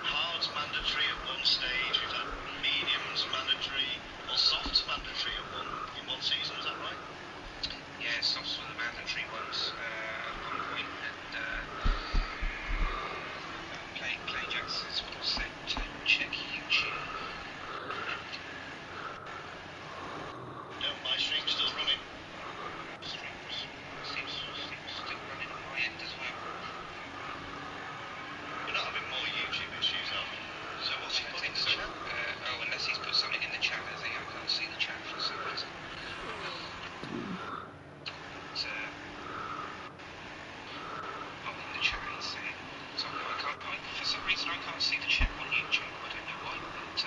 hards mandatory at one stage. We've had mediums mandatory or softs mandatory in one season. Is that right? Yeah, softs were the mandatory ones at one point, and Play Jackson's said to check YouTube. No, my stream's still running. Streams seems still running on my end as well. We're not having more YouTube issues, are we? So what's he put in the chat? Unless he's put something in the chat, I think I can't see the chat for some reason. In the chat he's saying, for some reason I can't see the chat on YouTube. I don't know why. But,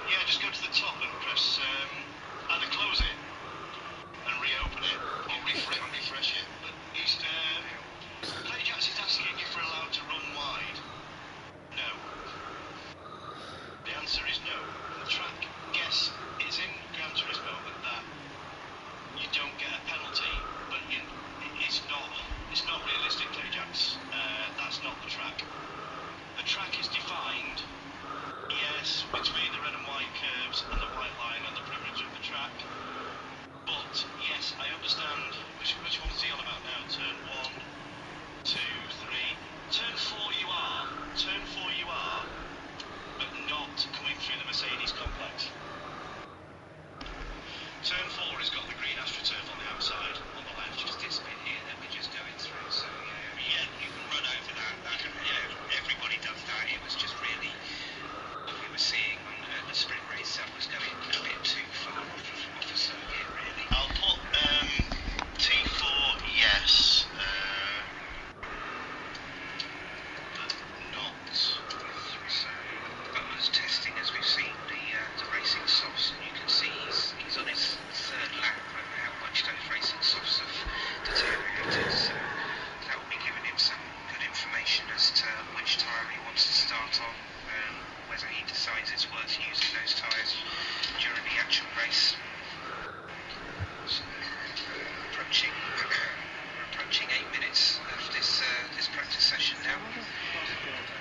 yeah, just go to the top and press either close it and reopen it or refresh it. But he's Play Jacks is asking if we're allowed to run wide. No. The answer is no. The track, yes, it's in Gran Turismo that you don't get a penalty, but it's not realistic, Play Jacks. That's not the track. The track is defined, yes, between the red and white curves and the white line on the perimeter of the track. But yes, I understand. Which one is he on about now? Turn 1, 2, 3. Turn 4 you are, but not coming through the Mercedes complex. Turn 4 has got the green AstroTurf on the outside, on the left. just this bit here that we're just going through, so yeah, you can run over that. Everybody does that. It was just really what we were seeing on the sprint race that was going a bit too far off the circuit, really. I'll put T4 yes, but not. So Butler's testing, as we've seen, the racing softs, and you can see he's on his third lap and how much those racing softs have deteriorated. So that will be giving him some good information as to which tyre he wants to start on, whether he decides it's worth using those tyres during the actual race. So, we're approaching 8 minutes of this practice session now.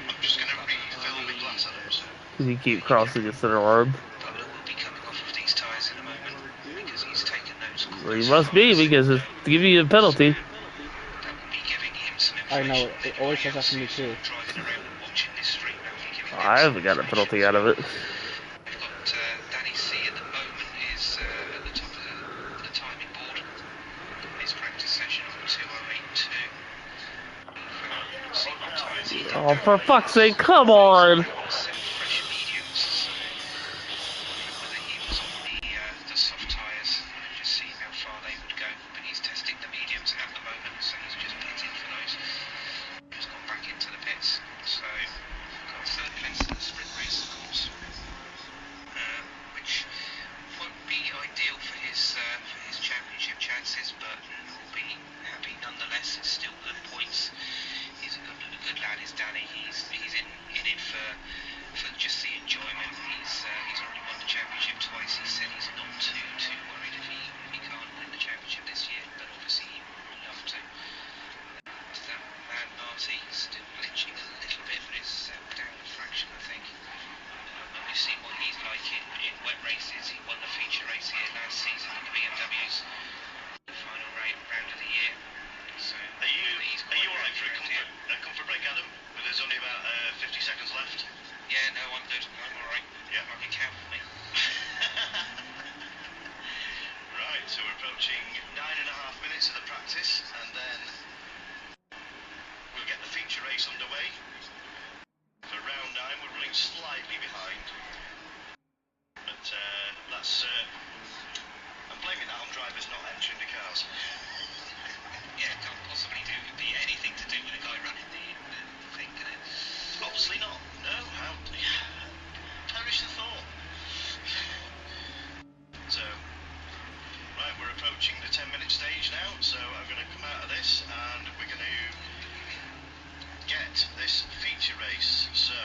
I'm just going to refill my glass, Adam. So. You keep crossing the center line. Butler will be coming off of these tyres in a moment because he's taken those. Well, you must be because it's giving you a penalty. That will be giving him some I information. know, it always says that to me too. Driving around and watching this stream, that will be giving him I some haven't got a information. penalty out of it. We've got Danny C at the moment is at the top of the timing board. His practice session on 2082. See what tyres he did Oh, go for on. fuck's sake, come on! Pressure mediums, so whether he was on the soft tyres and just seeing how far they would go, but he's testing the mediums at the moment, so he's just pitting for those. Just gone back into the pits, so got third place in the sprint race, of course, which won't be ideal for his championship chances, but will be happy nonetheless. It's still good points. He's a good lad, is Danny. He's in it for because I'm blaming that on drivers not entering the cars. Yeah, can't possibly be anything to do with the guy running the thing, can it? Obviously not. No, how? Perish the thought. So, right, we're approaching the 10-minute stage now, so I'm going to come out of this and we're going to get this feature race. So,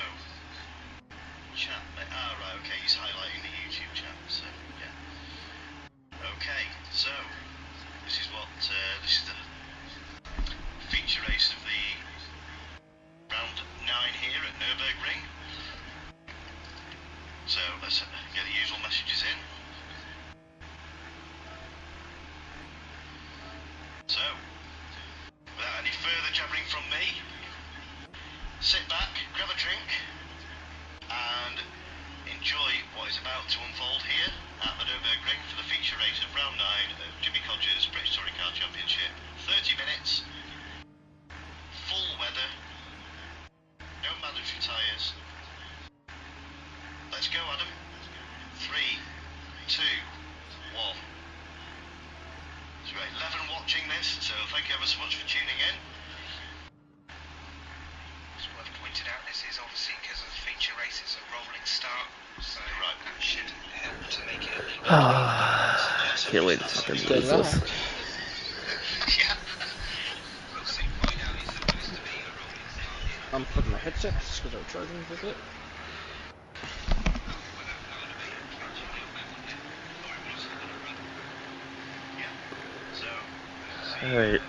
chat, right, okay, he's highlighting the YouTube chat, so, yeah. Okay, so, this is the feature race of the round 9 here at Nürburgring. So, let's get the usual messages in. So, without any further jabbering from me, sit back, grab a drink, and enjoy what is about to unfold here at the Nürburgring for the feature race of round 9 of Jimmy Codger's British Touring Car Championship. 30 minutes, full weather, no mandatory tyres. Let's go, Adam. 3, 2, 1. So we've got 11 watching this, so thank you ever so much for tuning in. It's worth pointed out, this is obviously because of the feature race, it's a rolling start, so Right. that should help to make it a little Can't wait to fucking lose this. Yeah. We'll see. Right now it's supposed to be a rolling start here. I'm putting my headsets because I'm charging for a bit. Alright,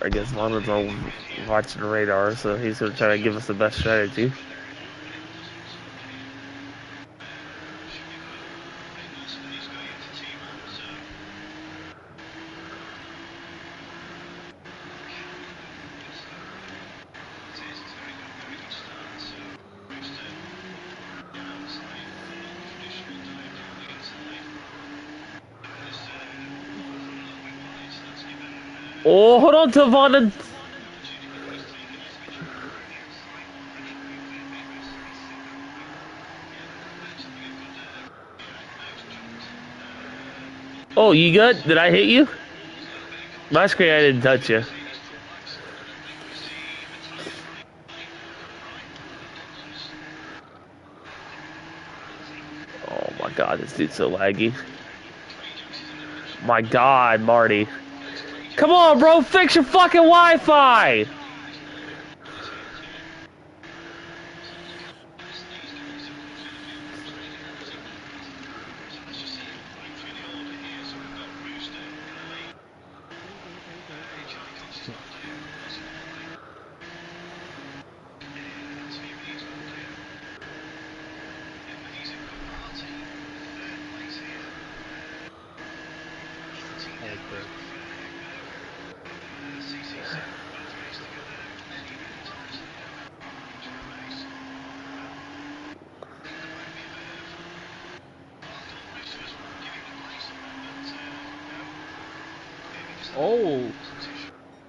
I guess Lon's on watching the radar, so he's gonna try to give us the best strategy. Oh, hold on to Von. Oh, you good? Did I hit you? My screen, I didn't touch you. Oh my god, this dude's so laggy. My god, Marty. Come on, bro, fix your fucking Wi-Fi! Oh,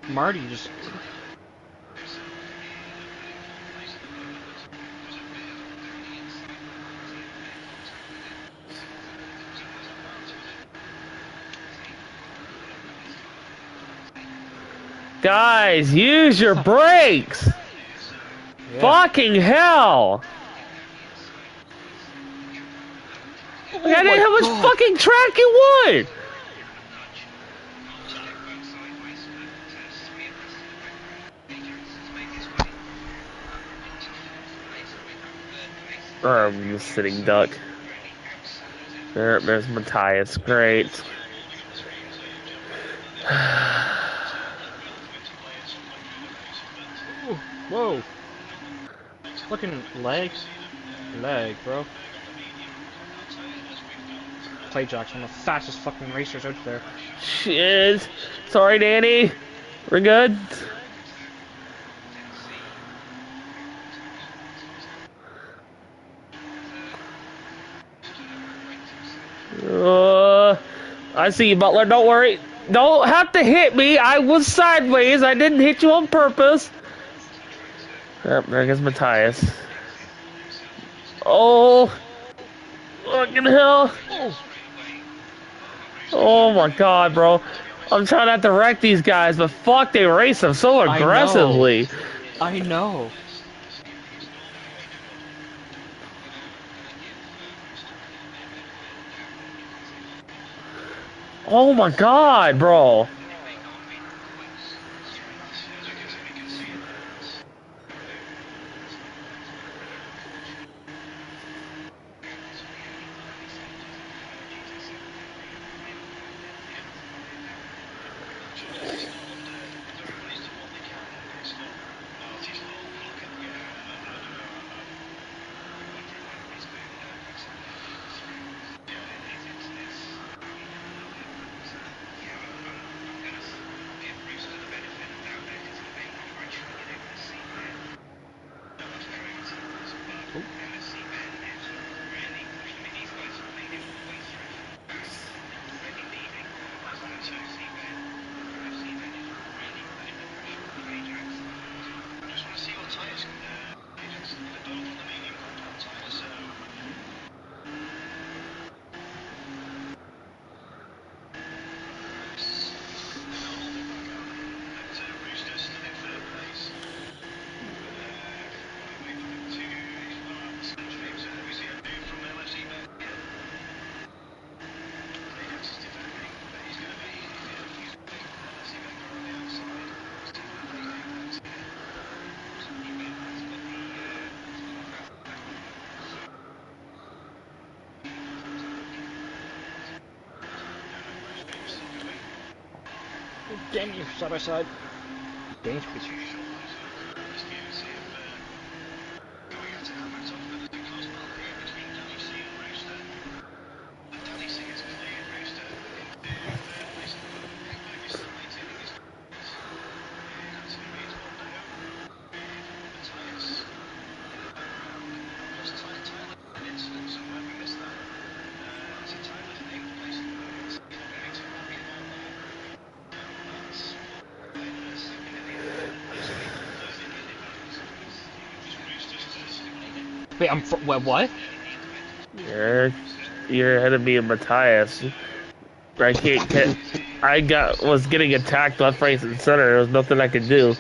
Marty just. Guys, use your brakes! Yeah. Fucking hell! Oh I didn't how much God. fucking track you want! You sitting duck. There's Matthias. Great. Whoa. Fucking lag. Lag, bro. Play Jack's one of the fastest fucking racers out there. Shit. Sorry, Danny. We're good. I see you, Butler. Don't worry. Don't have to hit me. I was sideways. I didn't hit you on purpose. Oh, there goes Matthias. Oh. Fucking hell. Oh. Oh my god, bro. I'm trying not to wreck these guys, but fuck, they race them so I know. aggressively. I know. Oh my god, bro. Damn you, side by side. Danish creature. Wait, what? You're, you're ahead of me and Matthias. I can't get. Was getting attacked left, right, and center. There was nothing I could do.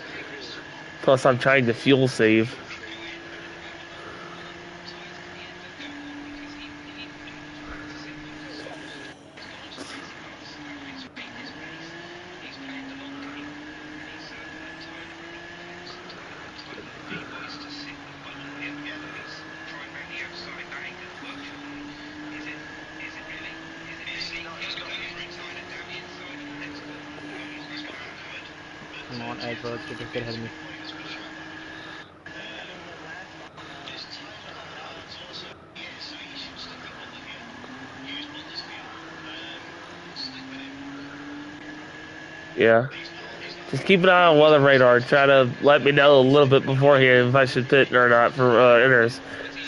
Plus, I'm trying to fuel save. Come on, Edward, get ahead of me. Yeah. Just keep an eye on weather radar. Try to let me know a little bit beforehand if I should pit or not for inners.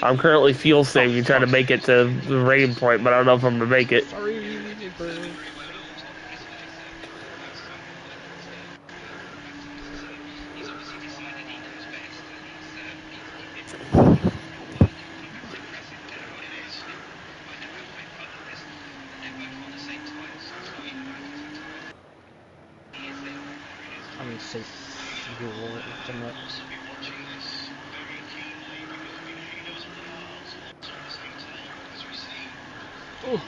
I'm currently fuel Oh, saving, trying to fuck. make it to the rating point, but I don't know if I'm gonna make it. Sorry, Edward. I mean, safe fuel, somewhat. Oh.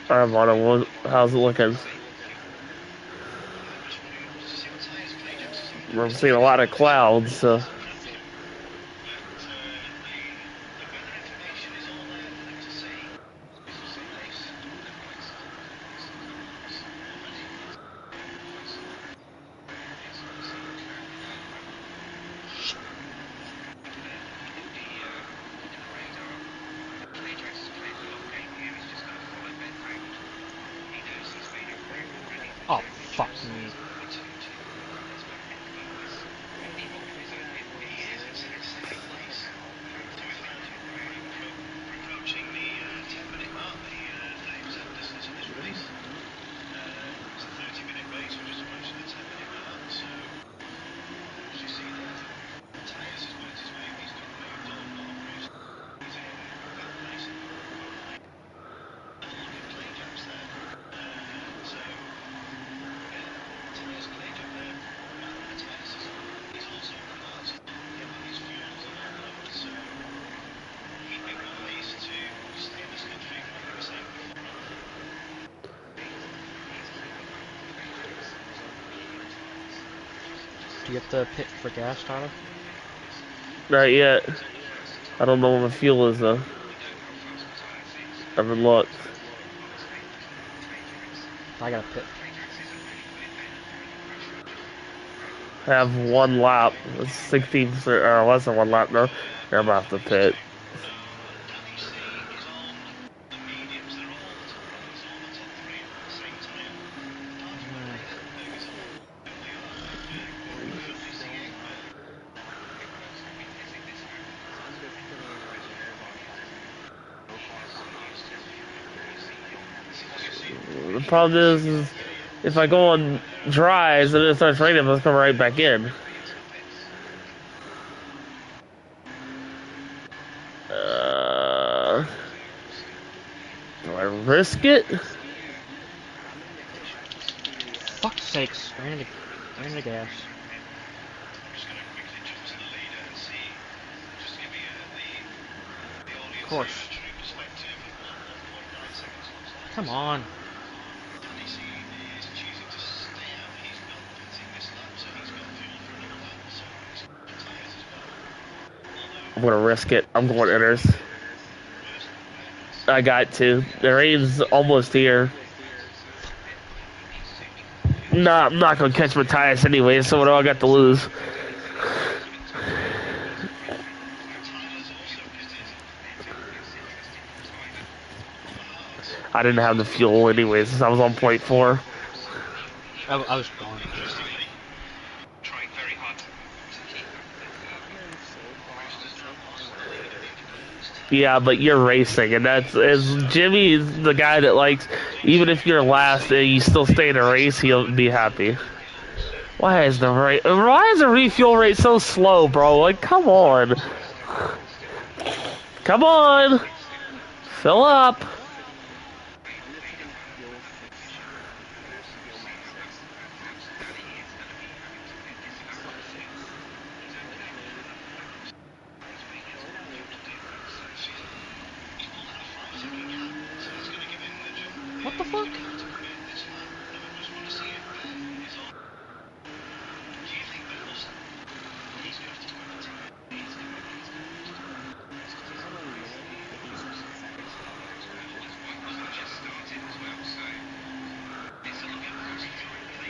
I'm on it. How's it looking? I'm seeing a lot of clouds, so. Oh, fuck me. Approaching the 10-minute mark, the distance of this race. It's a 30-minute race, we're just approaching the 10-minute mark, so as you see there, Tyres has worked his way, he's got moved on Bruce, he's in that place at the moment. Have a look at clay jumps there. So, Tyres clay jump there, Matthias is also not getting his fuels a lot lower, so he'd be wise to stay in this country, like we were saying before. Do you have to pit for gas, Tyler? Not yet. I don't know what my fuel is though. I haven't looked. I gotta pit. I have one lap. It's 16 or less than one lap now. I'm about to pit. The problem is if I go on dries and it starts raining, let's come right back in. Do I risk it? Fuck's sakes, ran into gas. Of course. Come on. I'm gonna risk it. I'm going inners. I got to. The rain's almost here. Nah, I'm not gonna catch Matthias anyway, so what do I got to lose? I didn't have the fuel anyways, since I was on point 4. I was gone. Trying very hard to keep Yeah, but you're racing, and that's as Jimmy's the guy that likes. Even if you're last and you still stay in a race, he'll be happy. Why is the refuel rate so slow, bro? Like, come on, come on, fill up. What the fuck?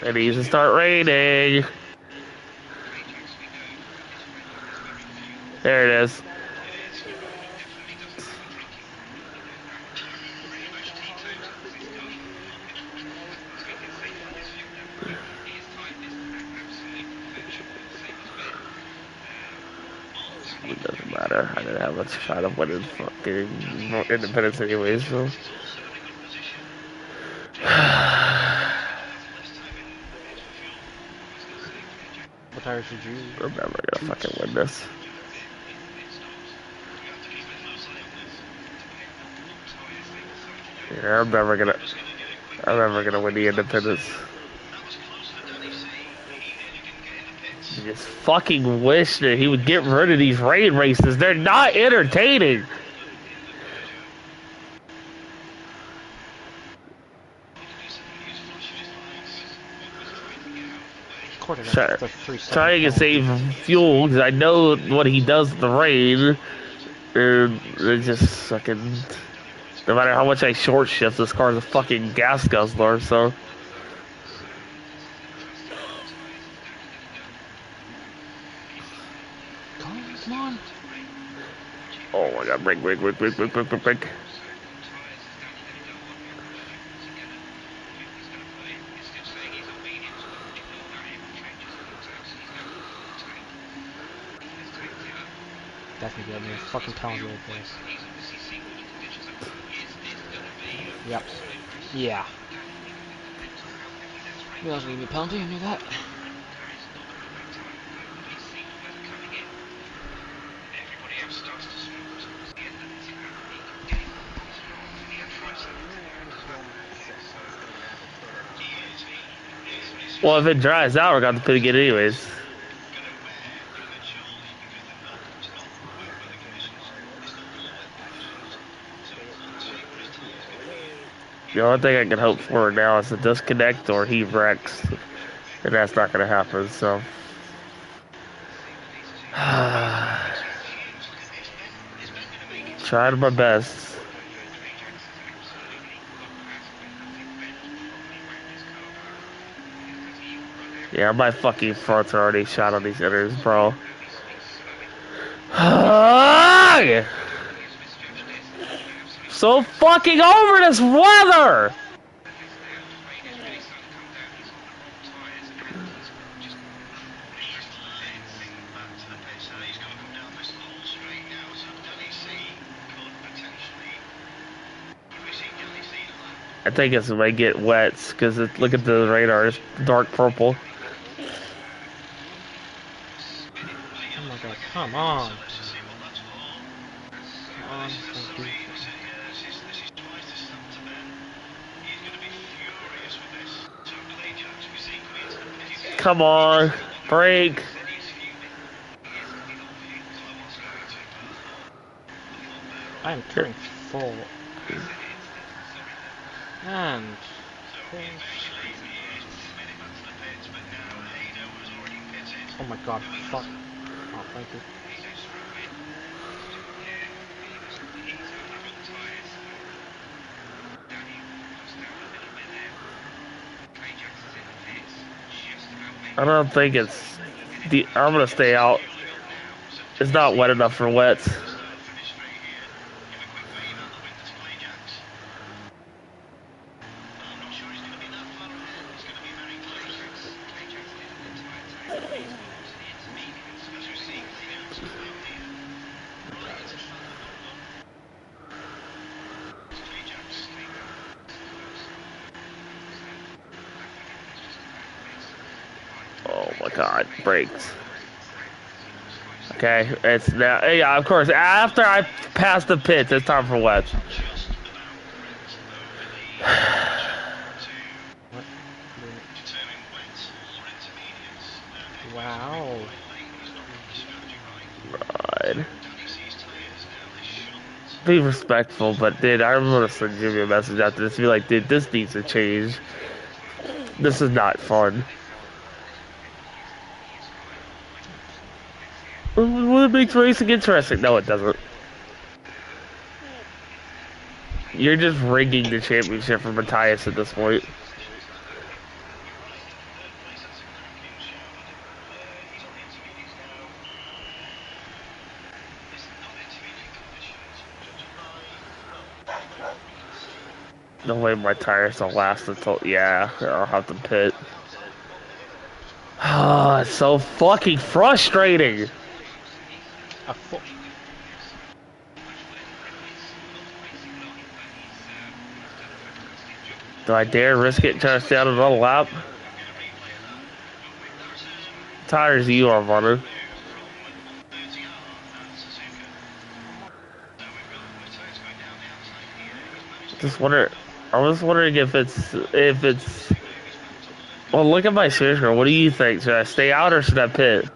It needs to start raining. There it is. It doesn't matter. I didn't have much shot of winning fucking independence anyways, so. What tires did you? I'm never gonna fucking win this. Yeah, I'm never gonna win the independence. I just fucking wish that he would get rid of these rain races. They're not entertaining. Try, the 3-second trying to penalty. save fuel because I know what he does in the rain. And it's just fucking. No matter how much I short shift, this car's a fucking gas guzzler. So. Come on. Oh my god! Break. Definitely gonna be a fucking penalty right there. Yep. Yeah. Knew that was gonna be a penalty, I knew that. Well, if it dries out, we're gonna pit again anyways. The only thing I can hope for now is a disconnect or he wrecks, and that's not gonna happen. So. Tried my best. Yeah, my fucking fronts are already shot on these inners, bro. So fucking over this weather! I think it's when I get wet, because look at the radar, it's dark purple. Oh my god, come on. Come on, thank you. Come on, break. I am turning full. And... Oh my god, fuck. Oh, thank you. I don't think it's... I'm gonna stay out. It's not wet enough for wets. Oh my god, brakes. Okay, it's now. Yeah, of course. After I pass the pits, it's time for wets. Wow. God. Be respectful, but dude, I'm gonna send Jimmy a message after this. Be like, dude, this needs to change. This is not fun. Well, it makes racing interesting. No, it doesn't. You're just rigging the championship for Matthias at this point. No way my tires will last until... Yeah, I'll have to pit. Ah, it's so fucking frustrating. A full... Do I dare risk it and try to stay out another lap? Tires you are, Vonner. Just wonder... I was wondering if it's... Well, look at my steering wheel. What do you think? Should I stay out or should I pit?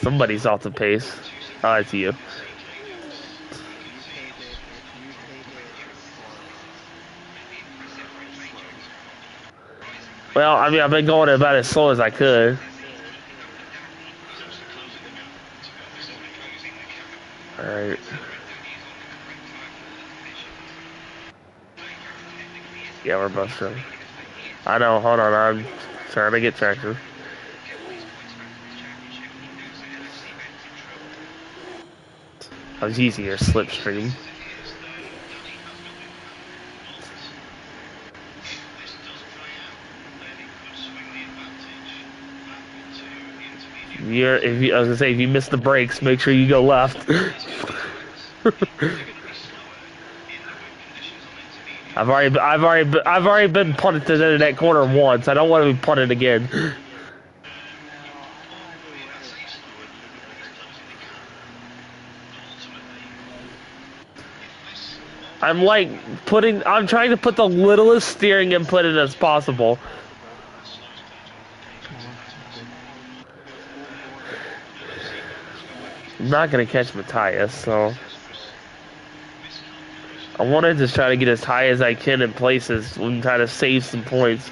Somebody's off the pace. Oh, it's you. Well, I mean, I've been going about as slow as I could. Alright. Yeah, we're both strong. I know, hold on, I'm trying to get traction. I was using your slipstream. I was gonna say, if you miss the brakes, make sure you go left. I've already been punted into that corner once. I don't want to be punted again. I'm trying to put the littlest steering input in as possible. I'm not gonna catch Matthias, so I want to just try to get as high as I can in places and try to save some points.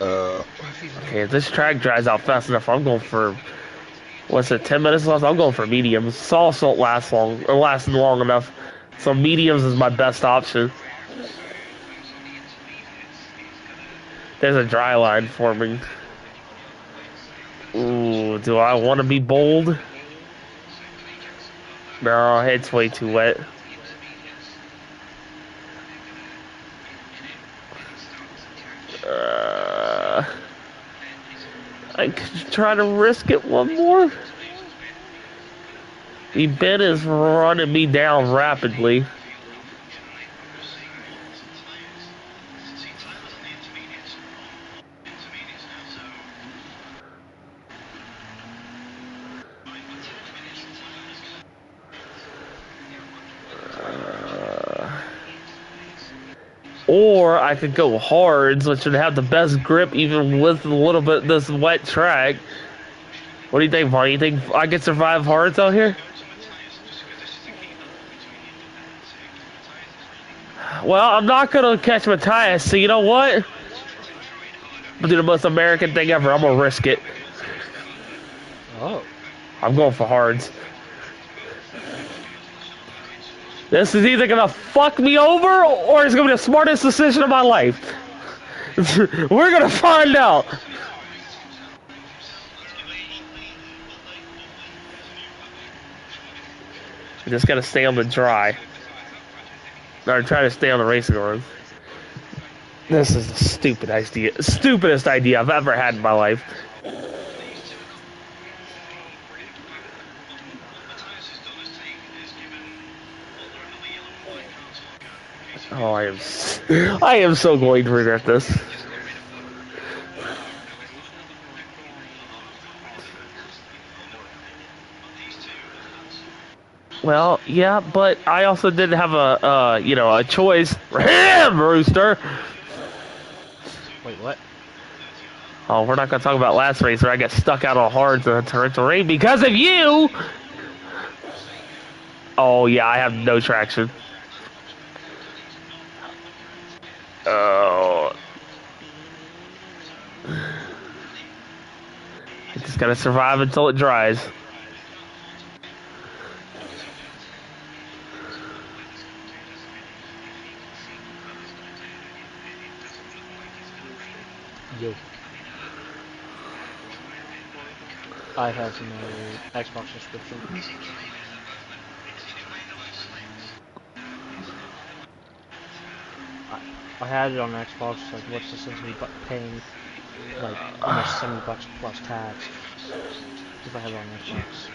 Okay, if this track dries out fast enough, I'm going for what's it, 10 minutes left? I'm going for mediums. Sauce won't last long or last long enough, so mediums is my best option. There's a dry line forming. Ooh, do I want to be bold? No, it's way too wet. I could try to risk it one more. Ben is running me down rapidly. Or I could go hards, which would have the best grip even with a little bit this wet track. What do you think, Vaughn? You think I could survive hards out here? Well, I'm not gonna catch Matthias, so you know what? I'm gonna do the most American thing ever. I'm gonna risk it. Oh. I'm going for hards. This is either gonna fuck me over or it's gonna be the smartest decision of my life. We're gonna find out. I just gotta stay on the dry. Or try to stay on the racing ones. This is the stupidest idea I've ever had in my life. Oh, I am so going to regret this. Well, yeah, but I also didn't have a choice. Him, Rooster. Wait, what? Oh, we're not gonna talk about last race where I got stuck out on hards in a torrential rain because of you. Oh yeah, I have no traction. Oh. I just gotta survive until it dries. Yo. I have no Xbox subscription. I had it on Xbox, like what's the sense of me paying like almost $70 plus tax if I have it on Xbox?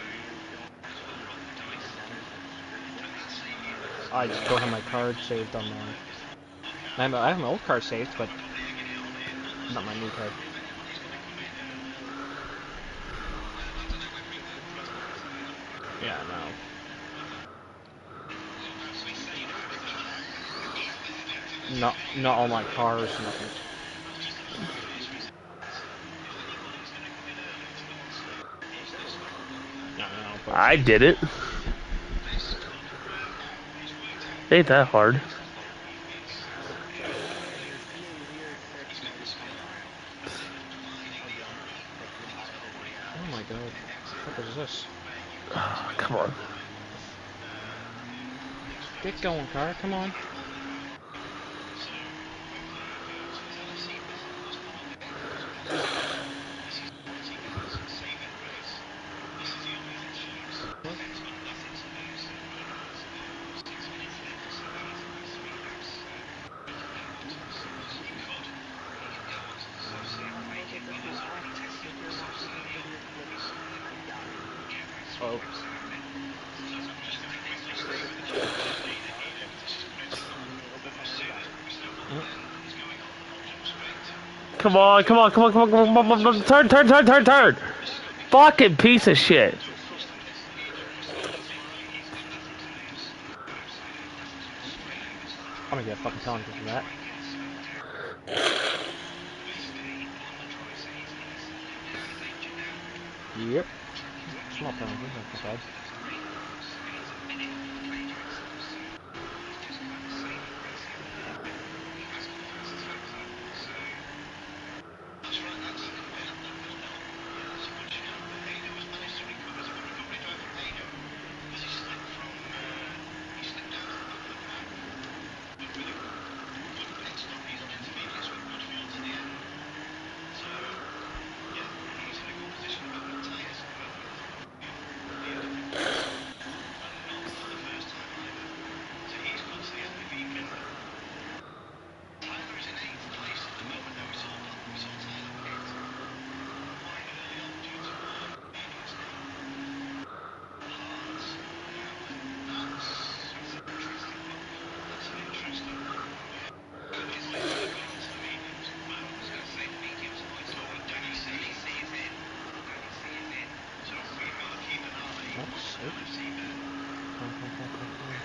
I just don't have my card saved on my... I have my old card saved, but not my new card. Yeah, no. Not all my cars, nothing. twice. I did it. Ain't that hard. Oh my god. What the fuck is this? Come on. Get going, car. Come on. Oh. Mm. Come on, come on, come on, come on, come on, come on, come on. Turn, turn, turn, turn, turn. Fucking piece of shit. I'm gonna get a fucking penalty for that. Yep. Small penalty, not too bad. Oh, sick. Come on, come on, come on, come on, come on.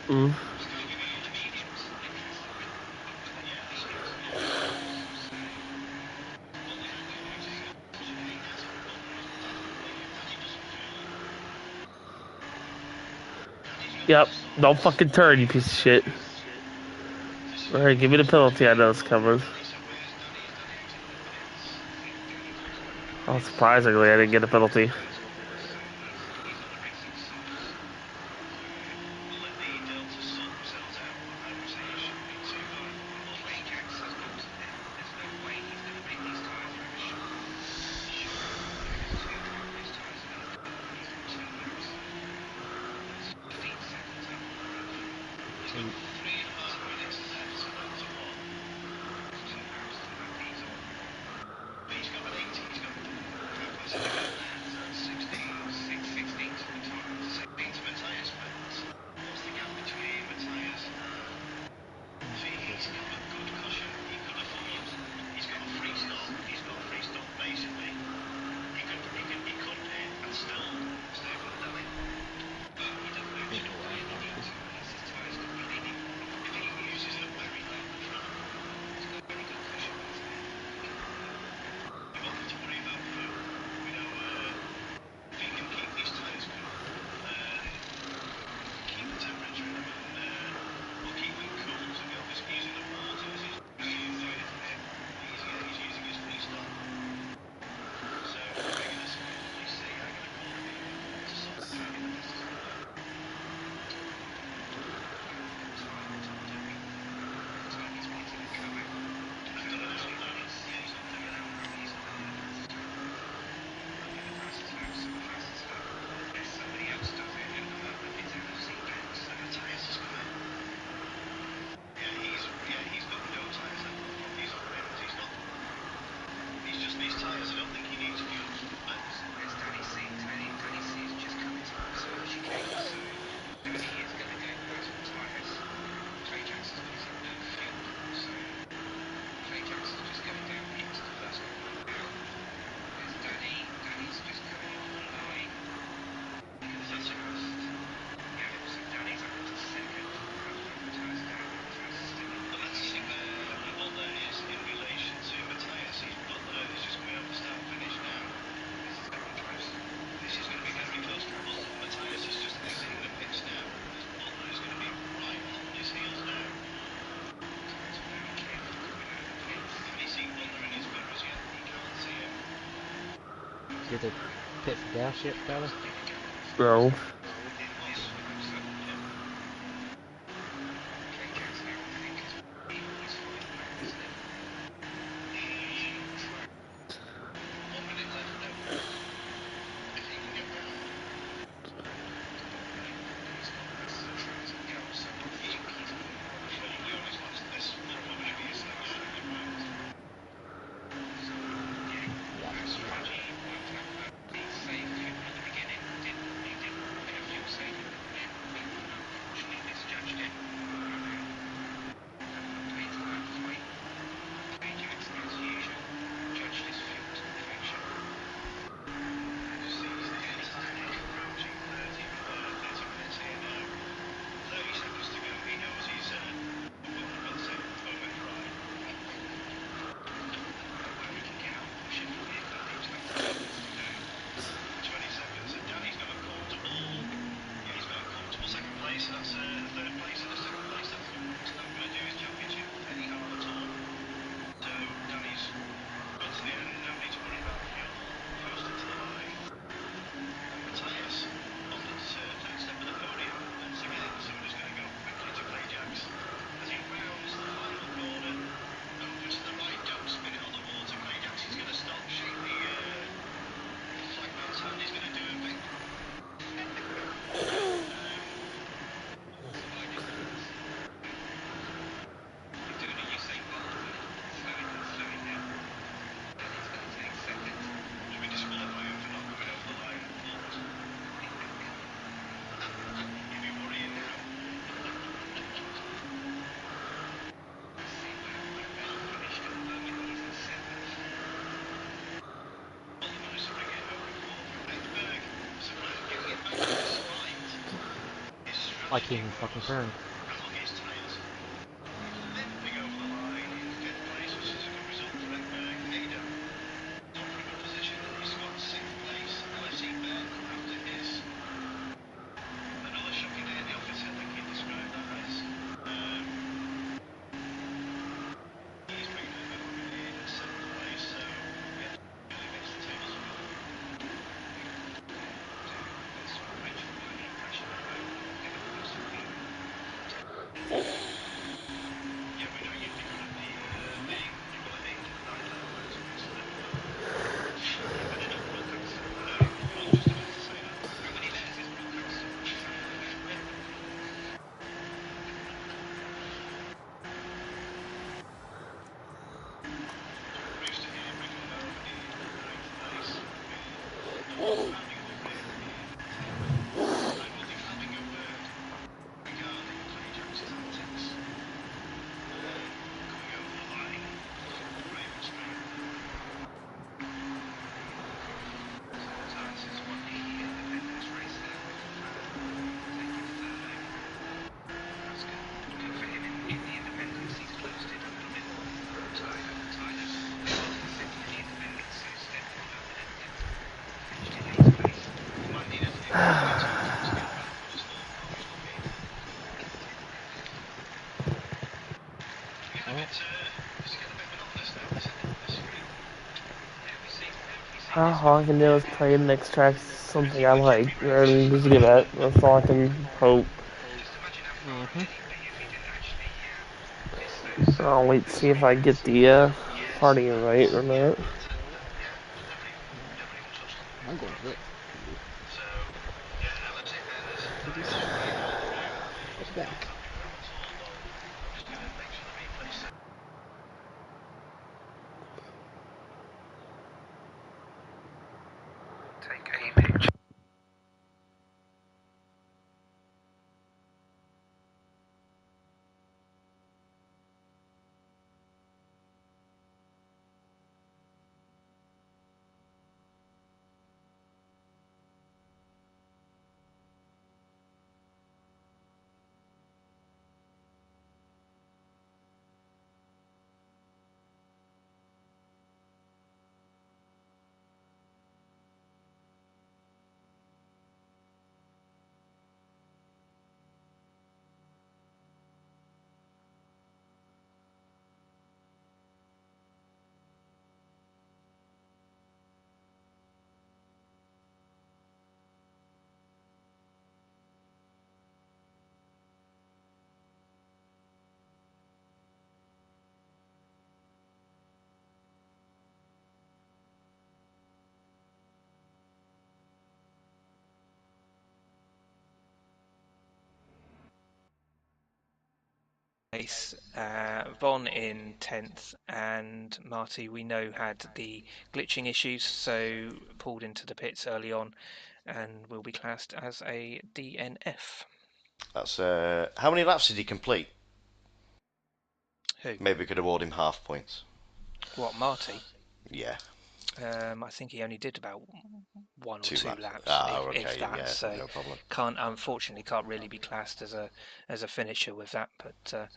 Mm. Yep. Don't fucking turn, you piece of shit. Alright, give me the penalty. I know it's coming. Oh, surprisingly, I didn't get a penalty. Eight. Ain't no way, penalty. Did they pit for gas yet, Tyler? Bro. I can't even fucking turn. All I can do is pray the next track's something I like, and just give it. That's all I can hope. I'll wait to see if I get the party invite or not. I'm going with it. What's back? Take a picture. place, Von in 10th, and Marty, we know, had the glitching issues, so pulled into the pits early on and will be classed as a DNF. That's how many laps did he complete? Who? Maybe we could award him half points. What, Marty? Yeah. I think he only did about one or two laps, Ah, if okay, that. yeah, So no problem. unfortunately can't really be classed as a finisher with that. But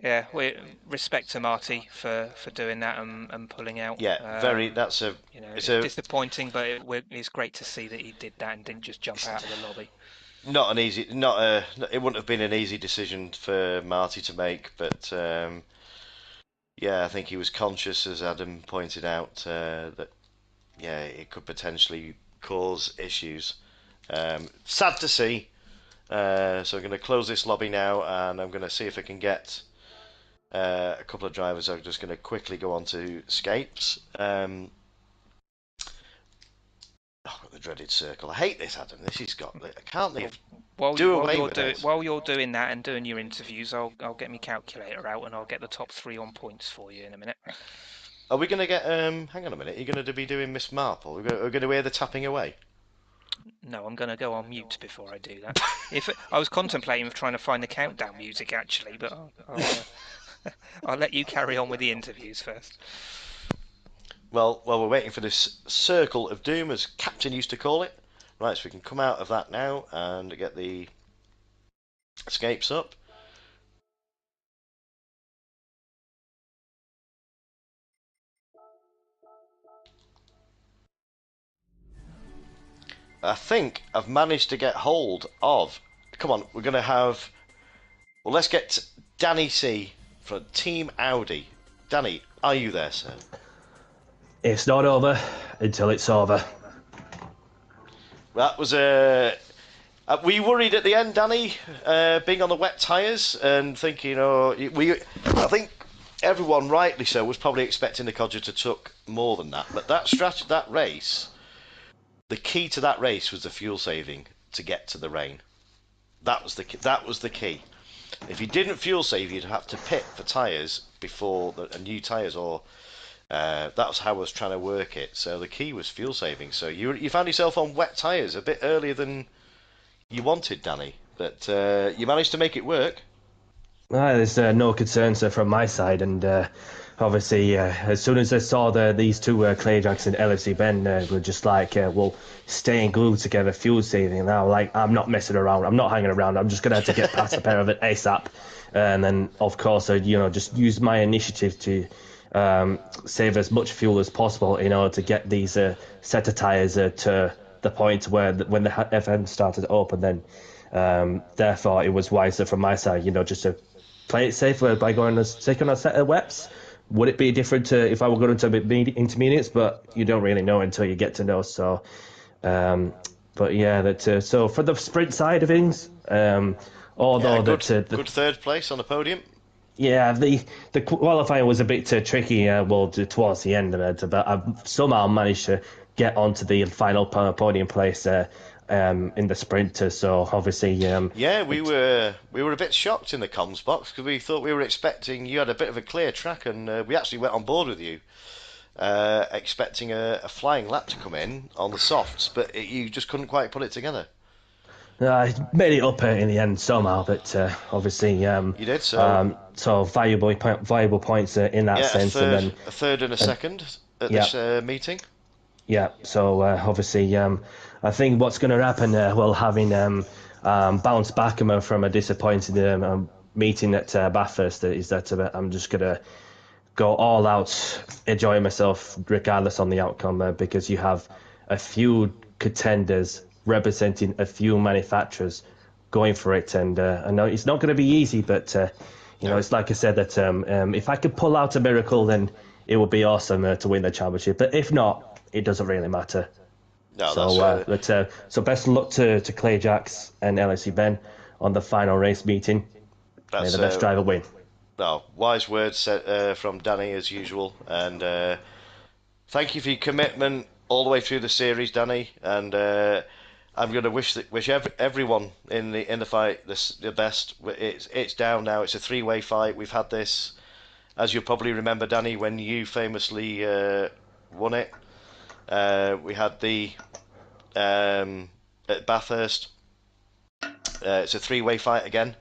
yeah, we respect to Marty for doing that and pulling out. Yeah, That's a. It's a disappointing, but it's great to see that he did that and didn't just jump out of the lobby. not an easy, not a. It wouldn't have been an easy decision for Marty to make, but yeah, I think he was conscious, as Adam pointed out, that yeah, it could potentially cause issues. Sad to see. So I'm going to close this lobby now, and I'm going to see if I can get a couple of drivers. I'm just going to quickly go on to escapes. The dreaded circle. I hate this, Adam. This has got. I can't leave. While you're doing that and doing your interviews, I'll get my calculator out and I'll get the top 3 on points for you in a minute. Are we going to get? Hang on a minute. Are you going to be doing Miss Marple? We're going to hear the tapping away. No, I'm going to go on mute before I do that. If I was contemplating trying to find the countdown music actually, but I'll let you carry on with the interviews first. Well, we're waiting for this circle of doom, as Captain used to call it. Right, so we can come out of that now and get the escapes up. I think I've managed to get hold of. Come on, we're going to have. Well, let's get Danny C from Team Audi. Danny, are you there, sir? It's not over until it's over. That was were you worried at the end, Danny, being on the wet tyres and thinking, I think everyone, rightly so, was probably expecting the Codger to took more than that. But that race, the key to that race was the fuel saving to get to the rain. That was the key. If you didn't fuel save, you'd have to pit for tyres before new tyres, or that's how I was trying to work it. So the key was fuel saving. So you found yourself on wet tyres a bit earlier than you wanted, Danny, but you managed to make it work. There's no concerns from my side, and obviously, as soon as I saw these two, Clay Jackson and LFC Ben, were just like, well, staying glued together, fuel saving. Now, like, I'm not messing around. I'm not hanging around. I'm just gonna have to get past a pair of it ASAP, and then of course, just use my initiative to save as much fuel as possible in order to get these set of tires to the point where when the FM started up, and then therefore it was wiser from my side, just to play it safe by taking a set of wets. Would it be different if I were going into intermediates? But you don't really know until you get to know. So, but yeah, so for the sprint side of things, good third place on the podium. Yeah, the qualifying was a bit tricky. Towards the end of it, but I've somehow managed to get onto the final podium place in the sprint. So obviously, we were a bit shocked in the comms box because we thought we were expecting you had a bit of a clear track, and we actually went on board with you, expecting a flying lap to come in on the softs, but you just couldn't quite put it together. I made it up in the end somehow, but obviously you did so valuable points in that sense, a third and a second at this meeting. Yeah, so obviously I think what's going to happen, having bounced back from a disappointing meeting at Bathurst, is that I'm just going to go all out, enjoying myself regardless on the outcome, because you have a few contenders representing a few manufacturers going for it, and I know it's not going to be easy, but it's like I said, that if I could pull out a miracle, then it would be awesome to win the championship, but if not, it doesn't really matter. No, so best of luck to Clay Jacks and LSC Ben on the final race meeting. May the best driver win. No, wise words from Danny as usual, and thank you for your commitment all the way through the series, Danny. And I'm going to wish everyone in the fight the best. It's down now. It's a three-way fight. We've had this, as you'll probably remember, Danny, when you famously won it. We had the at Bathurst. It's a three-way fight again.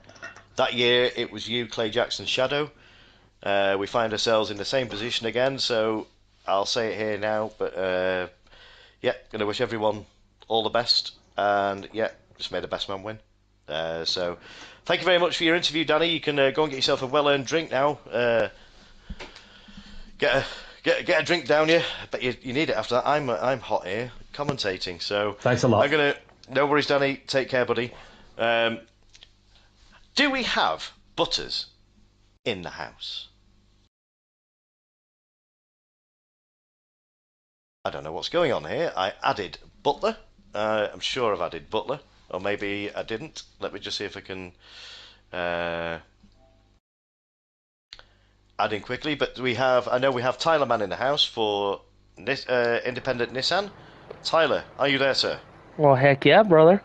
That year it was you, Clay Jackson, Shadow. We find ourselves in the same position again, so I'll say it here now. But yeah, going to wish everyone all the best, and yeah, just may the best man win. So thank you very much for your interview, Danny. You can go and get yourself a well-earned drink now. Get a drink down you. But you need it after that. I'm hot here commentating, so Thanks a lot. No worries, Danny. Take care, buddy. Do we have Butters in the house? I don't know what's going on here. I added Butler. I'm sure I've added Butler, or maybe I didn't. Let me just see if I can add in quickly. But I know we have Tyler Man in the house for Independent Nissan. Tyler, are you there, sir? Well, heck yeah, brother.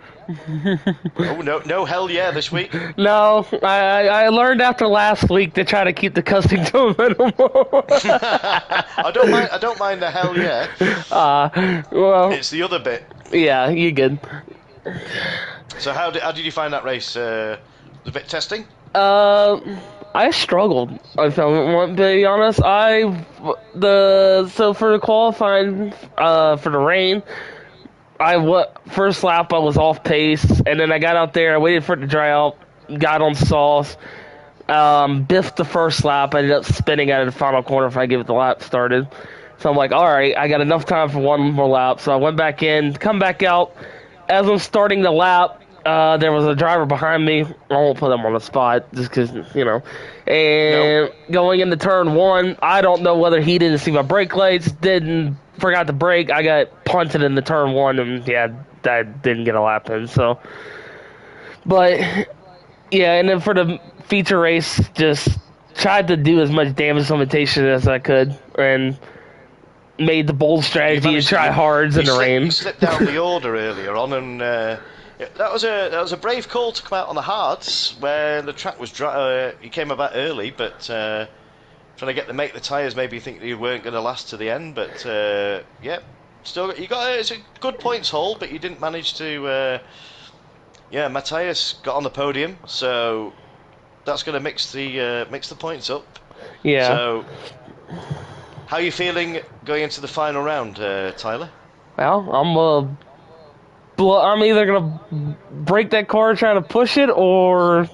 Oh no, hell yeah this week. No, I learned after last week to try to keep the cussing to a minimum. I don't mind the hell yeah. Well, It's the other bit. yeah, you good. So how did you find that race? The bit testing? I struggled. If I want to be honest, so for the qualifying, for the rain. First lap I was off pace, and then I got out there, I waited for it to dry out, got on sauce, biffed the first lap, I ended up spinning out of the final corner if I give it the lap started. So I'm like, alright, I got enough time for one more lap, so I went back in, come back out, as I'm starting the lap, there was a driver behind me, I won't put him on the spot, just because, and going into turn one, I don't know whether he didn't see my brake lights, forgot to brake, I got punted in the turn one, and yeah, I didn't get a lap in, so. But, yeah, and then for the feature race, just tried to do as much damage limitation as I could, and made the bold strategy to try hards in the rain. You slipped down the order earlier on, and that was a brave call to come out on the hards, where the track was dry. You came about early, but trying to make the tyres maybe think you weren't going to last to the end, but yeah, still it's a good points haul, but you didn't manage to. Yeah, Matthias got on the podium, so that's going to mix the points up. Yeah. So, how are you feeling going into the final round, Tyler? Well, I'm either gonna break that car trying to push it, or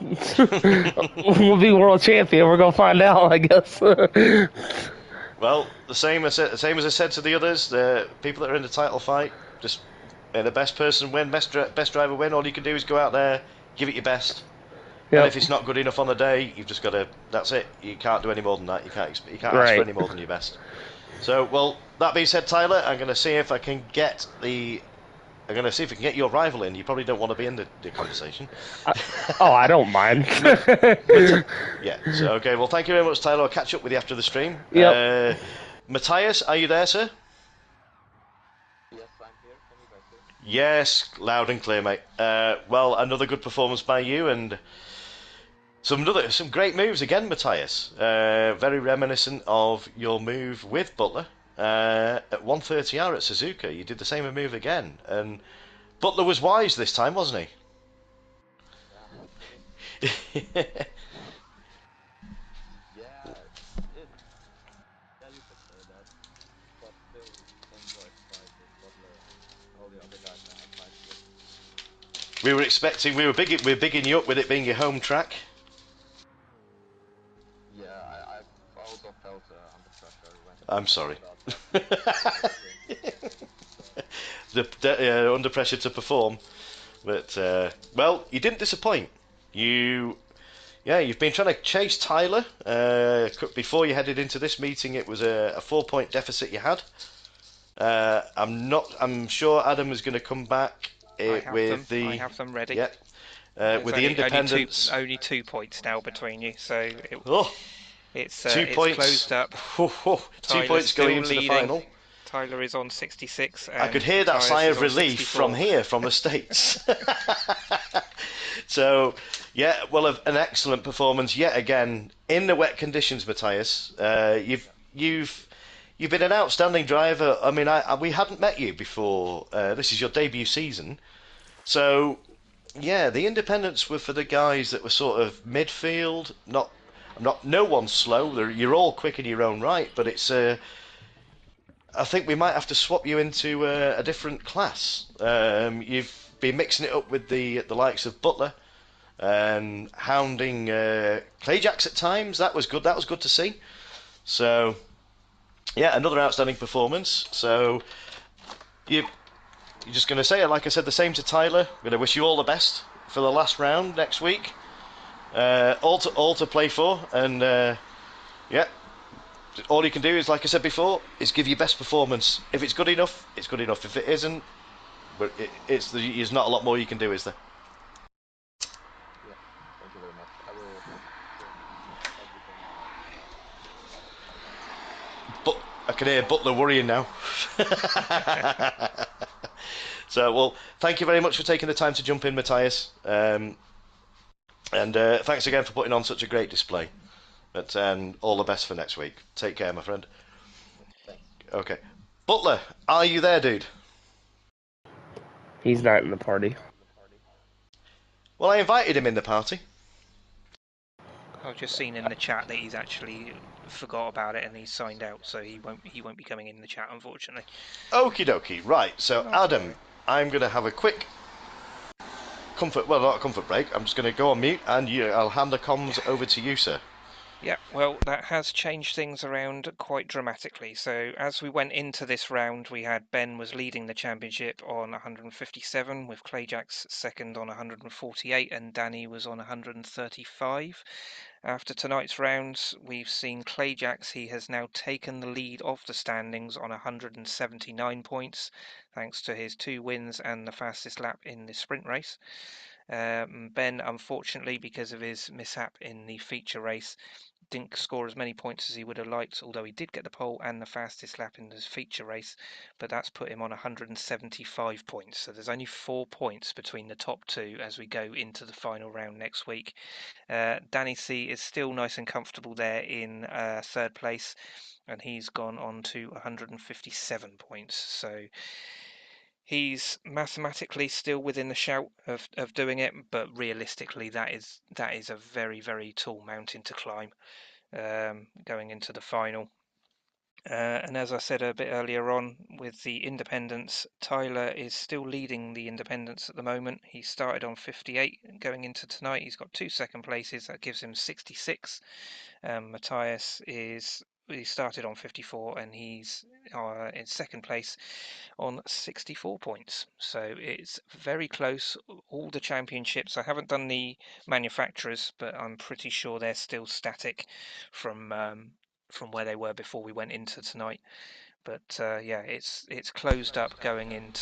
we'll be world champion. We're gonna find out, I guess. Well, the same as I said to the others, the people that are in the title fight, just the best person win, best driver win. All you can do is go out there, give it your best. Yep. And if it's not good enough on the day, you've just got to. That's it. You can't do any more than that. You can't ask for any more than your best. So, well, that being said, Tyler, I'm going to see if I can get your rival in. You probably don't want to be in the conversation. I don't mind. Yeah. So, okay. Well, thank you very much, Tyler. I'll catch up with you after the stream. Yep. Matthias, are you there, sir? Yes, I'm here. Can you guys hear? Yes, loud and clear, mate. Well, another good performance by you, and some great moves again, Matthias. Very reminiscent of your move with Butler at 130R at Suzuka. You did the same move again, and Butler was wise this time, wasn't he? Yeah. Yeah, you could say that. But still enjoyed fight with Butler and all the other guys I had fights with. We were bigging you up with it being your home track. Yeah, I also felt under pressure when. I'm sorry. Under pressure to perform, but well, you didn't disappoint. You've been trying to chase Tyler. Before you headed into this meeting, it was a 4-point deficit you had. I'm sure Adam is going to come back I have them ready. Yeah. With the independents. Only 2 points now between you, so it's 2 points. closed up. 2 points going into the final. Tyler is on 66. And I could hear that Matthias sigh is of on relief 64. from here, from the States. So, yeah, well, an excellent performance yet again in the wet conditions, Matthias. You've been an outstanding driver. I mean, we hadn't met you before. This is your debut season, so yeah, the independents were for the guys that were sort of midfield. No one's slow. You're all quick in your own right, but it's. I think we might have to swap you into a different class. You've been mixing it up with the likes of Butler and hounding Clayjacks at times. That was good. That was good to see. So yeah, another outstanding performance. So you're just going to say, like I said, the same to Tyler. I'm going to wish you all the best for the last round next week. All to play for, and yeah, all you can do is, like I said before, is give your best performance. If it's good enough, it's good enough. If it isn't, but there's not a lot more you can do, is there? Yeah, thank you very much. I will bring everything But I can hear Butler worrying now. So, well, thank you very much for taking the time to jump in, Matthias. And thanks again for putting on such a great display. But all the best for next week. Take care, my friend. Okay. Butler, are you there, dude? He's not in the party. Well, I invited him in the party. I've just seen in the chat that he's actually forgot about it and he's signed out, so he won't be coming in the chat, unfortunately. Okie dokie. Right. So, Adam, I'm going to have a quick not a comfort break. I'm just going to go on mute, and I'll hand the comms over to you, sir. Yeah, well, that has changed things around quite dramatically. So as we went into this round, we had Ben was leading the championship on 157, with Clayjacks second on 148, and Danny was on 135. After tonight's rounds, we've seen Clayjacks. He has now taken the lead of the standings on 179 points, thanks to his 2 wins and the fastest lap in the sprint race. Ben, unfortunately, because of his mishap in the feature race, didn't score as many points as he would have liked, although he did get the pole and the fastest lap in his feature race, but that's put him on 175 points. So there's only 4 points between the top 2 as we go into the final round next week. Danny C is still nice and comfortable there in 3rd place, and he's gone on to 157 points. So he's mathematically still within the shout of doing it, but realistically that is a very, very tall mountain to climb going into the final. And as I said a bit earlier on, with the independents, Tyler is still leading the independents at the moment. He started on 58 going into tonight. He's got 2 second places, that gives him 66. Matthias he started on 54 and he's in 2nd place on 64 points. So it's very close. All the championships, I haven't done the manufacturers, but I'm pretty sure they're still static from where they were before we went into tonight. But yeah, it's closed up going into